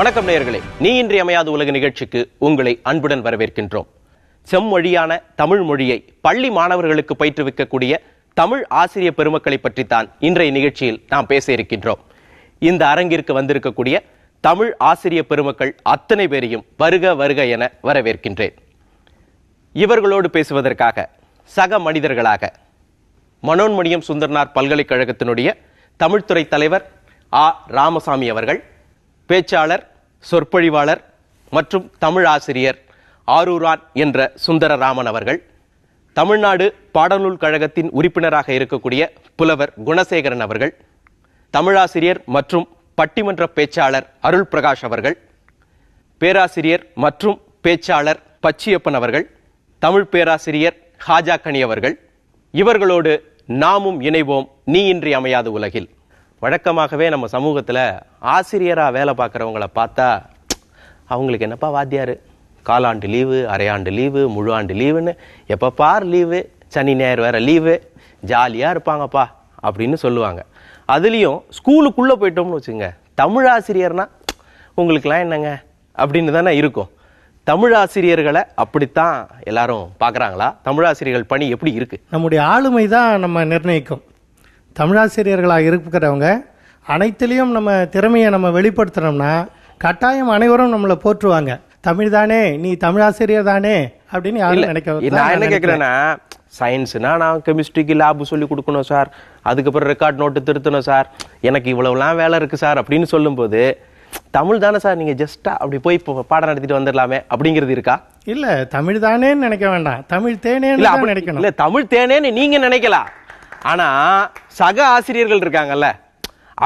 வணக்கம் நேயர்களே, நீ இன்றி அமையாத உலக நிகழ்ச்சிக்கு உங்களை அன்புடன் வரவேற்கின்றோம். செம்மொழியான தமிழ் மொழியை பள்ளி மாணவர்களுக்கு பயிற்றுவிக்கக்கூடிய தமிழ் ஆசிரியர் பெருமக்களை பற்றித்தான் இன்றைய நிகழ்ச்சியில் நாம் பேச இருக்கின்றோம். இந்த அரங்கிற்கு வந்திருக்கக்கூடிய தமிழ் ஆசிரியர் பெருமக்கள் அத்தனை பேரையும் வருக வருக என வரவேற்கின்றேன். இவர்களோடு பேசுவதற்காக சக மனிதர்களாக மனோன்மணியம் சுந்தரனார் பல்கலைக்கழகத்தினுடைய தமிழ்துறை தலைவர் ஆ. ராமசாமி அவர்கள், பேச்சாளர், சொற்பொழிவாளர் மற்றும் தமிழ் ஆசிரியர் ஆரூரான் என்ற சுந்தரராமன் அவர்கள், தமிழ்நாடு பாடநூல் கழகத்தின் உறுப்பினராக இருக்கக்கூடிய புலவர் குணசேகரன் அவர்கள், தமிழாசிரியர் மற்றும் பட்டிமன்ற பேச்சாளர் அருள் பிரகாஷ் அவர்கள், பேராசிரியர் மற்றும் பேச்சாளர் பச்சியப்பன் அவர்கள், தமிழ் பேராசிரியர் ஹாஜாக்கனி அவர்கள். இவர்களோடு நாமும் இணைவோம் நீ இன்றி அமையாத உலகில். வழக்கமாகவே நம்ம சமூகத்தில் ஆசிரியராக வேலை பார்க்குறவங்கள பார்த்தா அவங்களுக்கு என்னப்பா வாத்தியார், காலாண்டு லீவு, அரையாண்டு லீவு, முழு ஆண்டு லீவுன்னு எப்போ பார் லீவு, சனி ஞாயிறு வேற லீவு, ஜாலியாக இருப்பாங்கப்பா அப்படின்னு சொல்லுவாங்க. அதுலேயும் ஸ்கூலுக்குள்ளே போயிட்டோம்னு வச்சுங்க, தமிழ் ஆசிரியர்னா உங்களுக்கெல்லாம் என்னங்க அப்படின்னு தானே இருக்கும். தமிழ் ஆசிரியர்களை அப்படித்தான் எல்லாரும் பார்க்குறாங்களா? தமிழாசிரியர்கள் பணி எப்படி இருக்கு? நம்முடைய ஆளுமை தான் நம்ம நிர்ணயிக்கும். தமிழாசிரியர்களாக இருக்கிறவங்க அனைத்திலையும் நம்ம திறமையை நம்ம வெளிப்படுத்துகிறோம்னா கட்டாயம் அனைவரும் நம்மளை போற்றுவாங்க. தமிழ் தானே, நீ தமிழாசிரியர் தானே அப்படின்னு யாரும் நினைக்க. நான் என்ன கேட்குறேன்னா, சயின்ஸ்னா நான் கெமிஸ்ட்ரிக்கு லேபு சொல்லி கொடுக்கணும் சார், அதுக்கப்புறம் ரெக்கார்ட் நோட்டு திருத்தணும் சார், எனக்கு இவ்வளவுலாம் வேலை இருக்கு சார் அப்படின்னு சொல்லும்போது, தமிழ் தானே சார், நீங்க ஜஸ்டா அப்படி போய் பாடம் நடத்திட்டு வந்துடலாமே அப்படிங்கிறது இருக்கா? இல்ல, தமிழ் தானேன்னு நினைக்க வேண்டாம், தமிழ் தேனேன்னு நினைக்கணும். இல்ல, தமிழ் தேனேன்னு நீங்க நினைக்கலாம். ஆனா சக ஆசிரியர்கள் இருக்காங்கல்ல,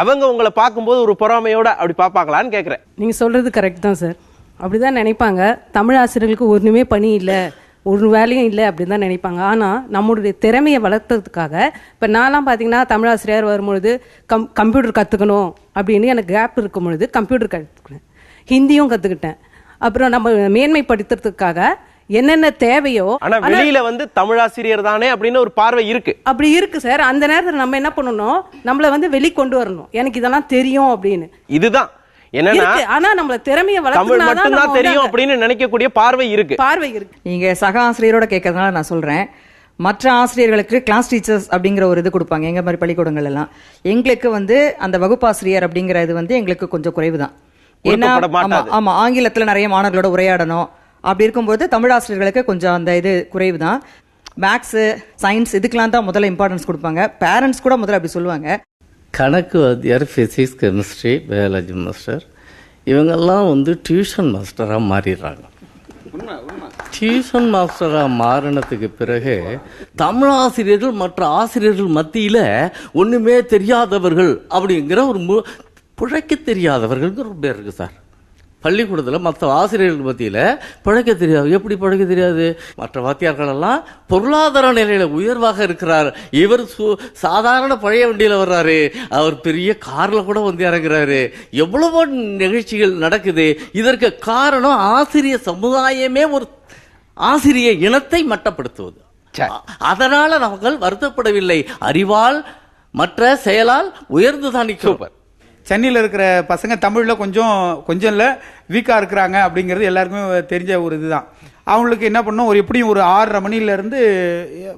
அவங்க உங்களை பார்க்கும்போது ஒரு பொறாமையோட அப்படி பார்ப்பாங்களான்னு கேட்குறேன். நீங்க சொல்றது கரெக்ட் தான் சார், அப்படிதான் நினைப்பாங்க. தமிழ் ஆசிரியர்களுக்கு ஒன்றுமே பணி இல்லை, ஒரு வேலையும் இல்லை அப்படின்னு தான் நினைப்பாங்க. ஆனால் நம்மளுடைய திறமையை வளர்த்ததுக்காக இப்போ நான்லாம் பார்த்தீங்கன்னா தமிழ் ஆசிரியர் வரும்பொழுது கம்ப்யூட்டர் கற்றுக்கணும் அப்படின்னு எனக்கு கேப் இருக்கும் பொழுது கம்ப்யூட்டர் கற்றுக்கிட்டேன், ஹிந்தியும் கற்றுக்கிட்டேன். அப்புறம் நம்ம மேன்மைப்படுத்துறதுக்காக என்னென்ன தேவையோ. ஆனா வெளியில வந்து தமிழாசிரியர் தானே அப்படின்னு ஒரு பார்வை இருக்கு. அப்படி இருக்கு சார். அந்த நேரத்தில் நம்ம என்ன பண்ணணும், நம்மளை வந்து வெளிக்கொண்டு வரணும், எனக்கு இதெல்லாம் தெரியும் அப்படின்னு. இதுதான் என்னன்னா, ஆனா நம்மள திறமையை தமிழ் மட்டும் தான் தெரியும் அப்படின்னு நினைக்கக்கூடிய பார்வை இருக்கு. நீங்க சக ஆசிரியரோட கேட்கறதுனால நான் சொல்றேன், மற்ற ஆசிரியர்களுக்கு கிளாஸ் டீச்சர்ஸ் அப்படிங்கிற ஒரு இது கொடுப்பாங்க எங்க மாதிரி பள்ளிக்கூடங்கள் எல்லாம். எங்களுக்கு வந்து அந்த வகுப்பாசிரியர் அப்படிங்கிற இது வந்து எங்களுக்கு கொஞ்சம் குறைவு தான். ஏன்னா ஆமா, ஆங்கிலத்துல நிறைய மாணவர்களோட உரையாடணும். அப்படி இருக்கும்போது தமிழ் ஆசிரியர்களுக்கு கொஞ்சம் அந்த இது குறைவு தான். மேக்ஸ், சயின்ஸ் இதுக்கெல்லாம் தான் முதல்ல இம்பார்ட்டன்ஸ் கொடுப்பாங்க. பேரண்ட்ஸ் கூட முதல்ல அப்படி சொல்லுவாங்க. கணக்கு வாத்தியார், ஃபிசிக்ஸ், கெமிஸ்ட்ரி, பயாலஜி மாஸ்டர் இவங்கெல்லாம் வந்து டியூஷன் மாஸ்டராக மாறிடுறாங்க. டியூஷன் மாஸ்டராக மாறினதுக்கு பிறகு தமிழ் ஆசிரியர்கள் மற்ற ஆசிரியர்கள் மத்தியில் ஒன்றுமே தெரியாதவர்கள் அப்படிங்கிற ஒரு பிழைக்க தெரியாதவர்கள்ங்கிற ஒரு பேர் இருக்குது சார். பள்ளிக்கூடத்தில் மற்ற ஆசிரியர்கள் மத்தியில் பிழைக்க தெரியாது. எப்படி பிழைக்க தெரியாது? மற்ற வாத்தியார்களெல்லாம் பொருளாதார நிலையில உயர்வாக இருக்கிறார், இவர் சாதாரண பழைய வண்டியில் வர்றாரு, அவர் பெரிய கார்ல கூட வந்து இறங்குறாரு, எவ்வளவோ நிகழ்ச்சிகள் நடக்குது. இதற்கு காரணம் ஆசிரியர் சமுதாயமே ஒரு ஆசிரிய இனத்தை மட்டப்படுத்துவது. அதனால நாங்கள் வருத்தப்படவில்லை, அறிவால் மற்ற செயலால் உயர்ந்துதான் நிற்கிறோம். சென்னையில் இருக்கிற பசங்க தமிழில் கொஞ்சம் இல்லை வீக்காக இருக்கிறாங்க அப்படிங்கிறது எல்லாருக்குமே தெரிஞ்ச ஒரு இதுதான். அவங்களுக்கு என்ன பண்ணோம், எப்படியும் ஒரு 6:30 மணிலேருந்து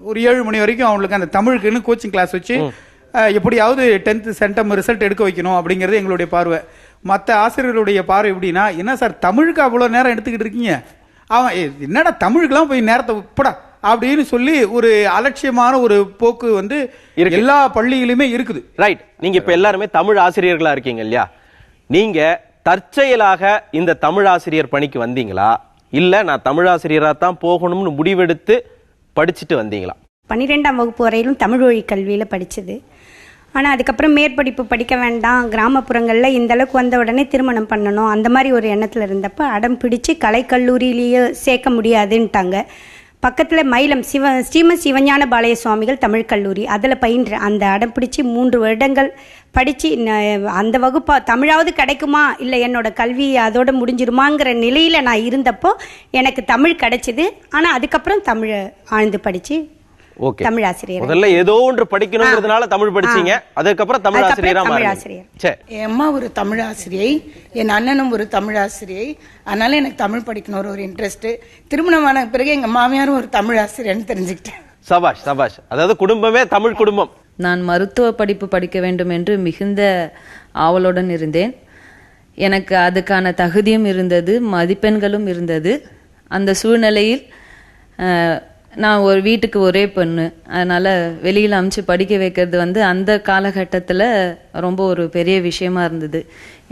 ஒரு 7 மணி வரைக்கும் அவங்களுக்கு அந்த தமிழுக்குன்னு கோச்சிங் கிளாஸ் வச்சு எப்படியாவது 10th சென்டம் ரிசல்ட் எடுக்க வைக்கணும் அப்படிங்கிறது எங்களுடைய பார்வை. மற்ற ஆசிரியர்களுடைய பார்வை எப்படின்னா, என்ன சார் தமிழுக்கு அவ்வளோ நேரம் எடுத்துக்கிட்டு இருக்கீங்க, அவன் என்னடா தமிழுக்கெல்லாம் போய் நேரத்தை உட்பட அப்படின்னு சொல்லி ஒரு அலட்சியமான ஒரு போக்கு வந்து எல்லா பள்ளியிலுமே இருக்குது. ரைட். நீங்க இப்ப எல்லாருமே தமிழ் ஆசிரியர்களா இருக்கீங்க இல்லையா? நீங்க தற்செயலாக இந்த தமிழ் ஆசிரியர் பணிக்கு வந்தீங்களா, இல்ல நான் தமிழ் ஆசிரியரா தான் போகணும்னு முடிவெடுத்து படிச்சுட்டு வந்தீங்களா? 12ஆம் வகுப்பு வரையிலும் தமிழ் வழி கல்வியில படிச்சது. ஆனால் அதுக்கப்புறம் மேற்படிப்பு படிக்க வேண்டாம், கிராமப்புறங்களில் இந்த அளவுக்கு வந்த உடனே திருமணம் பண்ணணும், அந்த மாதிரி ஒரு எண்ணத்தில் இருந்தப்போ அடம் பிடிச்சு கலைக்கல்லூரியிலேயே சேர்க்க முடியாதுன்ட்டாங்க. பக்கத்தில் மயிலம் ஸ்ரீமத் சிவஞான பாளைய சுவாமிகள் தமிழ் கல்லூரி, அதில் பயின்ற அந்த அடம் பிடிச்சி 3 வருடங்கள் படித்து அந்த வகுப்பா தமிழாவது கிடைக்குமா இல்லை என்னோட கல்வி அதோட முடிஞ்சிருமாங்கிற நிலையில் நான் இருந்தப்போ எனக்கு தமிழ் கிடைச்சிது. ஆனால் அதுக்கப்புறம் தமிழை ஆழ்ந்து படித்து ஓகே. தமிழ் ஆசிரியர். முதல்ல ஏதோ ஒன்று படிக்கணுங்கிறதுனால தமிழ் படிச்சீங்க, அதுக்கப்புறம் தமிழ் ஆசிரியரா மாறினீங்க. சரி. என் அம்மா ஒரு தமிழ் ஆசிரியை, என் அண்ணனும் ஒரு தமிழ் ஆசிரியை. அதனால எனக்கு தமிழ் படிக்கணும் ஒரு இன்ட்ரெஸ்ட். திருமணமான பிறகு எங்க மாமியாரும் ஒரு தமிழ் ஆசிரியர்னு தெரிஞ்சுக்கிட்டேன். சபாஷ் சபாஷ். அதாவது குடும்பமே தமிழ் குடும்பம். நான் மருத்துவ படிப்பு படிக்க வேண்டும் என்று மிகுந்த ஆவலுடன் இருந்தேன். எனக்கு அதுக்கான தகுதியும் இருந்தது, மதிப்பெண்களும் இருந்தது. அந்த சூழ்நிலையில் நான் ஒரு வீட்டுக்கு ஒரே பொண்ணு, அதனால் வெளியில் அமுச்சு படிக்க வைக்கிறது அந்த காலகட்டத்தில் ரொம்ப ஒரு பெரிய விஷயமா இருந்தது.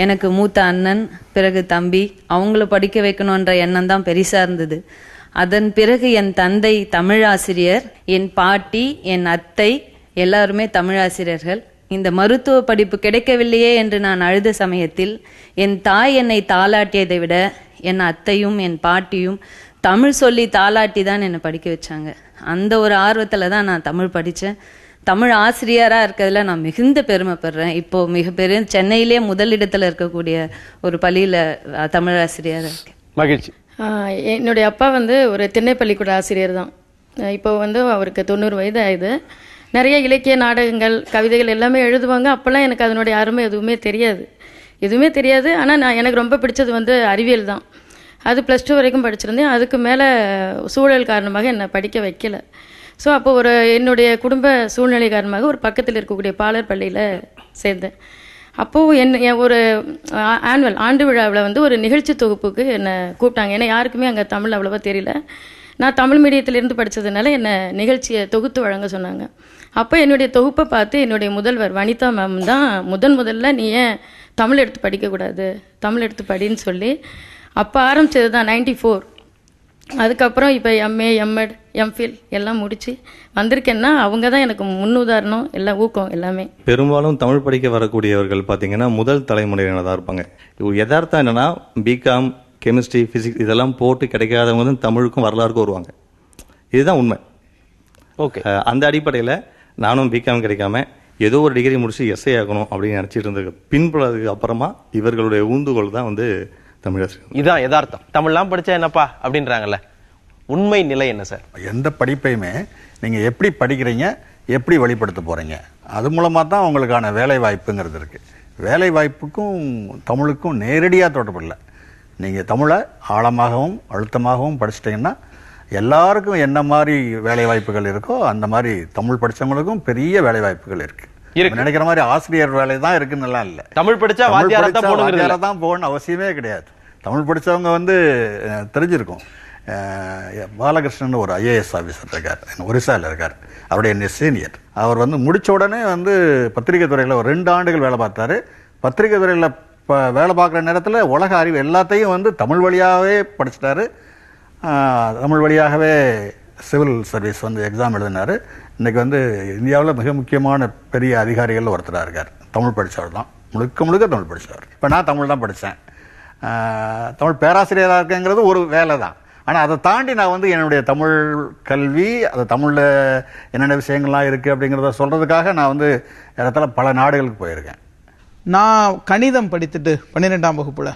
எனக்கு மூத்த அண்ணன், பிறகு தம்பி, அவங்கள படிக்க வைக்கணுன்ற எண்ணம் தான் பெருசாக இருந்தது. அதன் பிறகு என் தந்தை தமிழாசிரியர், என் பாட்டி, என் அத்தை எல்லாருமே தமிழாசிரியர்கள். இந்த மருத்துவ படிப்பு கிடைக்கவில்லையே என்று நான் அழுத சமயத்தில் என் தாய் என்னை தாளாட்டியதை விட என் அத்தையும் என் பாட்டியும் தமிழ் சொல்லி தாளாட்டி தான் என்னை படிக்க வச்சாங்க. அந்த ஒரு ஆர்வத்தில் தான் நான் தமிழ் படித்தேன். தமிழ் ஆசிரியராக இருக்கிறதுல நான் மிகுந்த பெருமைப்படுறேன். இப்போ மிகப்பெரிய சென்னையிலே முதலிடத்தில் இருக்கக்கூடிய ஒரு பள்ளியில் தமிழ் ஆசிரியராக இருக்கேன். மகிழ்ச்சி. என்னுடைய அப்பா ஒரு திண்ணை பள்ளிக்கூட ஆசிரியர் தான். இப்போ அவருக்கு 90 வயது ஆகுது. நிறைய இலக்கிய நாடகங்கள், கவிதைகள் எல்லாமே எழுதுவாங்க. அப்போல்லாம் எனக்கு அதனுடைய அருமை எதுவுமே தெரியாது. ஆனால் எனக்கு ரொம்ப பிடிச்சது அறிவியல் தான். அது +2 வரைக்கும் படிச்சிருந்தேன். அதுக்கு மேலே சூழல் காரணமாக என்னை படிக்க வைக்கல. ஸோ அப்போ என்னுடைய குடும்ப சூழ்நிலை காரணமாக ஒரு பக்கத்தில் இருக்கக்கூடிய பாலர் பள்ளியில் சேர்ந்தேன். அப்போது ஒரு ஆண்டு விழாவில் ஒரு நிகழ்ச்சி தொகுப்புக்கு என்னை கூப்பிட்டாங்க. ஏன்னா யாருக்குமே அங்கே தமிழ் அவ்வளோவா தெரியல. நான் தமிழ் மீடியத்திலேருந்து படித்ததுனால என்னை நிகழ்ச்சியை தொகுத்து வழங்க சொன்னாங்க. அப்போ என்னுடைய தொகுப்பை பார்த்து என்னுடைய முதல்வர் வனிதா மேம் தான் முதல்ல நீ ஏன் தமிழ் எடுத்து படிக்கக்கூடாது, தமிழ் எடுத்து படின்னு சொல்லி அப்போ ஆரம்பித்தது தான் 94. அதுக்கப்புறம் இப்போ MA, MEd, MPhil எல்லாம் முடித்து வந்திருக்கேன்னா அவங்க தான் எனக்கு முன்னுதாரணம், எல்லாம் ஊக்கம் எல்லாமே. பெரும்பாலும் தமிழ் படிக்க வரக்கூடியவர்கள் பார்த்தீங்கன்னா முதல் தலைமுறையினர் தான் இருப்பாங்க. யதார்த்தம் என்னன்னா பிகாம், கெமிஸ்ட்ரி, ஃபிசிக்ஸ் இதெல்லாம் போட்டு கிடைக்காதவங்க தான் தமிழுக்கும் வரலாறுக்கும் வருவாங்க. இதுதான் உண்மை. ஓகே. அந்த அடிப்படையில் நானும் பிகாம் கிடைக்காம ஏதோ ஒரு டிகிரி முடிச்சு எஸ்ஐ ஆகணும் அப்படின்னு நினச்சிட்டு இருந்தது. பின்புறதுக்கு அப்புறமா இவர்களுடைய ஊந்துகோல் தான் தமிழாசிரியர். இதான் யதார்த்தம். தமிழ்லாம் படித்தா என்னப்பா அப்படின்றாங்கல்ல, உண்மை நிலை என்ன சார்? எந்த படிப்பையுமே நீங்கள் எப்படி படிக்கிறீங்க, எப்படி வெளிப்படுத்த போகிறீங்க, அது மூலமாக தான் உங்களுக்கான வேலை வாய்ப்புங்கிறது இருக்குது. வேலை வாய்ப்புக்கும் தமிழுக்கும் நேரடியாக தொடர்பு இல்லை. நீங்கள் தமிழை ஆழமாகவும் அழுத்தமாகவும் படிச்சிட்டிங்கன்னா எல்லாருக்கும் என்ன மாதிரி வேலை வாய்ப்புகள் இருக்கோ அந்த மாதிரி தமிழ் படித்தவங்களுக்கும் பெரிய வேலை வாய்ப்புகள் இருக்குது. நினைக்கிற மாதிரி ஆசிரியர் வேலை தான் இருக்குன்னு இல்லை. தமிழ் படித்தா வாத்தியாரா தான் போகணும்னு அவசியமே கிடையாது. தமிழ் படித்தவங்க தெரிஞ்சிருக்கும். பாலகிருஷ்ணன் ஒரு IAS ஆஃபீஸர் இருக்கார், ஒரிசாவில் இருக்கார். அவருடைய என்ன சீனியர். அவர் முடித்த உடனே பத்திரிகை துறையில் ஒரு 2 ஆண்டுகள் வேலை பார்த்தாரு. பத்திரிகை துறையில் வேலை பார்க்குற நேரத்தில் உலக அறிவு எல்லாத்தையும் தமிழ் வழியாகவே படிச்சிட்டாரு. தமிழ் வழியாகவே சிவில் சர்வீஸ் எக்ஸாம் எழுதினார். இன்றைக்கி இந்தியாவில் மிக முக்கியமான பெரிய அதிகாரிகள் ஒருத்தராக இருக்கார். தமிழ் படித்தவர் தான், முழுக்க தமிழ் படித்தவர். இப்போ நான் தமிழ் தான் படித்தேன். தமிழ் பேராசிரியராக இருக்கேங்கிறது ஒரு வேலை தான். ஆனால் அதை தாண்டி நான் என்னுடைய தமிழ் கல்வி, அது தமிழில் என்னென்ன விஷயங்கள்லாம் இருக்குது அப்படிங்கிறத சொல்கிறதுக்காக நான் இடத்துல பல நாடுகளுக்கு போயிருக்கேன். நான் கணிதம் படித்துட்டு 12ஆம் வகுப்புல,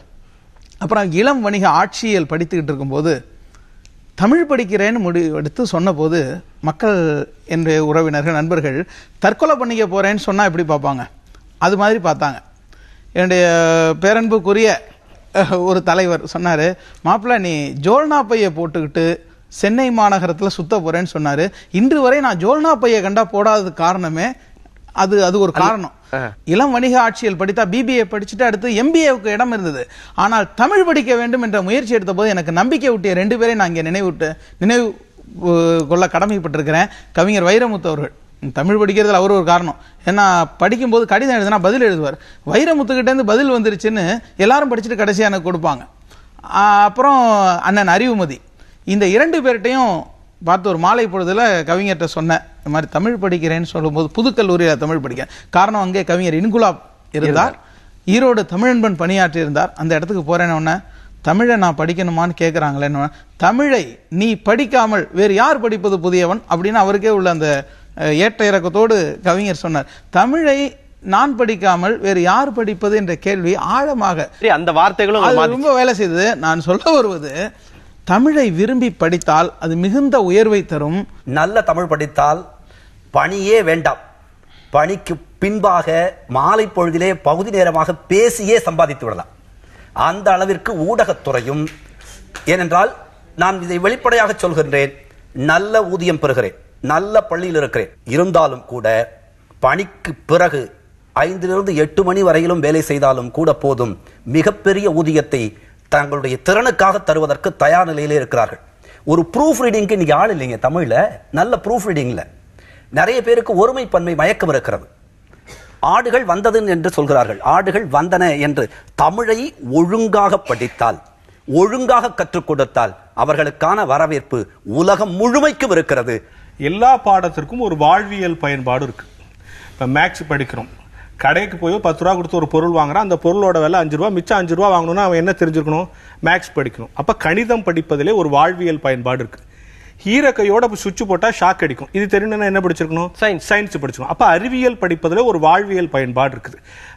அப்புறம் இளம் வணிக ஆட்சியல் படித்துக்கிட்டு இருக்கும்போது தமிழ் படிக்கிறேன்னு முடிவெடுத்து சொன்னபோது மக்கள், என்னுடைய உறவினர்கள், நண்பர்கள் தற்கொலை பண்ணிக்க போறேன்னு சொன்னா எப்படி பார்ப்பாங்க, அது மாதிரி பார்த்தாங்க. என்னுடைய பேரன்புக்குரிய ஒரு தலைவர் சொன்னாரு, மாப்பிள்ள நீ ஜோல்னா பையை போட்டுக்கிட்டு சென்னை மாநகரத்தில் சுத்த போறேன்னு சொன்னாரு. இன்று வரை நான் ஜோல்னா பையை கண்டா போடாதது காரணமே அது ஒரு காரணம். இளம் வணிக ஆட்சியல் படித்தா BBA படிச்சுட்டு அடுத்து MBAவுக்கு இடம் இருந்தது. ஆனால் தமிழ் படிக்க வேண்டும் என்ற முயற்சி எடுத்த போது எனக்கு நம்பிக்கை ஊட்டிய 2 பேரை நான் இங்கே நினைவு கொள்ள கடமைப்பட்டிருக்கிறேன். கவிஞர் வைரமுத்து அவர்கள். தமிழ் படிக்கிறதுல அவர் ஒரு காரணம். ஏன்னா படிக்கும்போது கடிதம் எழுதுனா பதில் எழுதுவார். வைரமுத்துக்கிட்டேருந்து பதில் வந்துருச்சுன்னு எல்லாரும் படிச்சுட்டு கடைசியாக எனக்கு கொடுப்பாங்க. அப்புறம் அண்ணன் அறிவுமதி. இந்த 2 பேர்கிட்டையும் பார்த்து ஒரு மாலை பொழுதுல கவிஞர்கிட்ட சொன்னேன், இந்த மாதிரி தமிழ் படிக்கிறேன்னு சொல்லும்போது புதுக்கல்லூரியில் தமிழ் படிக்கிறேன். காரணம் அங்கே கவிஞர் இன்குலாப் இருந்தார், ஈரோடு தமிழன்பன் பணியாற்றி இருந்தார். அந்த இடத்துக்கு போறேன்னு தமிழை நான் படிக்கணுமான்னு கேட்குறாங்களேன்னு, தமிழை நீ படிக்காமல் வேறு யார் படிப்பது புதியவன் அப்படின்னு அவருக்கே உள்ள அந்த ஏற்ற இறக்கத்தோடு கவிஞர் சொன்னார். தமிழை நான் படிக்காமல் வேறு யார் படிப்பது என்ற கேள்வி ஆழமாக அந்த வார்த்தைகளும் ரொம்ப வேலை செய்தது. நான் சொல்ல வருவது, தமிழை விரும்பி படித்தால் அது மிகுந்த உயர்வை தரும். நல்ல தமிழ் படித்தால் பணியே வேண்டாம், பணிக்கு பின்பாக மாலை பொழுதிலே பகுதி நேரமாக பேசியே சம்பாதித்து விடலாம். அந்த அளவிற்கு ஊடகத்துறையும், ஏனென்றால் நான் இதை வெளிப்படையாக சொல்கின்றேன், நல்ல ஊதியம் பெறுகிறேன், நல்ல பள்ளியில் இருக்கிறேன், இருந்தாலும் கூட பணிக்கு பிறகு 5 to 8 மணி வரையிலும் வேலை செய்தாலும் கூட போதும், மிகப்பெரிய ஊதியத்தை தங்களுடைய திறனுக்காக தருவதற்கு தயார் நிலையிலே இருக்கிறார்கள். ஒரு ப்ரூஃப் ரீடிங்க்கு இன்னைக்கு ஆள் இல்லைங்க தமிழ்ல. நல்ல ப்ரூஃப் ரீடிங்ல நிறைய பேருக்கு ஒருமை பன்மை மயக்கம் இருக்கிறது. ஆடுகள் வந்தது என்று சொல்கிறார்கள், ஆடுகள் வந்தன என்று. தமிழை ஒழுங்காக படித்தால், ஒழுங்காக கற்றுக் கொடுத்தால் அவர்களுக்கான வரவேற்பு உலகம் முழுமைக்கும் இருக்கிறது. எல்லா பாடத்திற்கும் ஒரு வாழ்வியல் பயன்பாடு இருக்கு. இப்போ மேக்ஸ் படிக்கிறோம், கடைக்கு போய் 10 ரூபா கொடுத்து ஒரு பொருள் வாங்குறான், அந்த பொருளோட விலை 5 ரூபா, மிச்சம் 5 ரூபா வாங்கணும்னா அவன் என்ன தெரிஞ்சிருக்கணும்? மேக்ஸ் படிக்கணும். அப்போ கணிதம் படிப்பதிலே ஒரு வாழ்வியல் பயன்பாடு இருக்கு. ஈரக்கையோட சுவிட்ச் போட்டா ஷாக் அடிக்கும், இது தெரியணும்னா என்ன படிச்சிருக்கணும்? சயின்ஸ் படிச்சிருக்கணும். அப்ப அறிவியல் படிப்பதில் ஒரு வாழ்வியல் பயன்பாடு இருக்குது.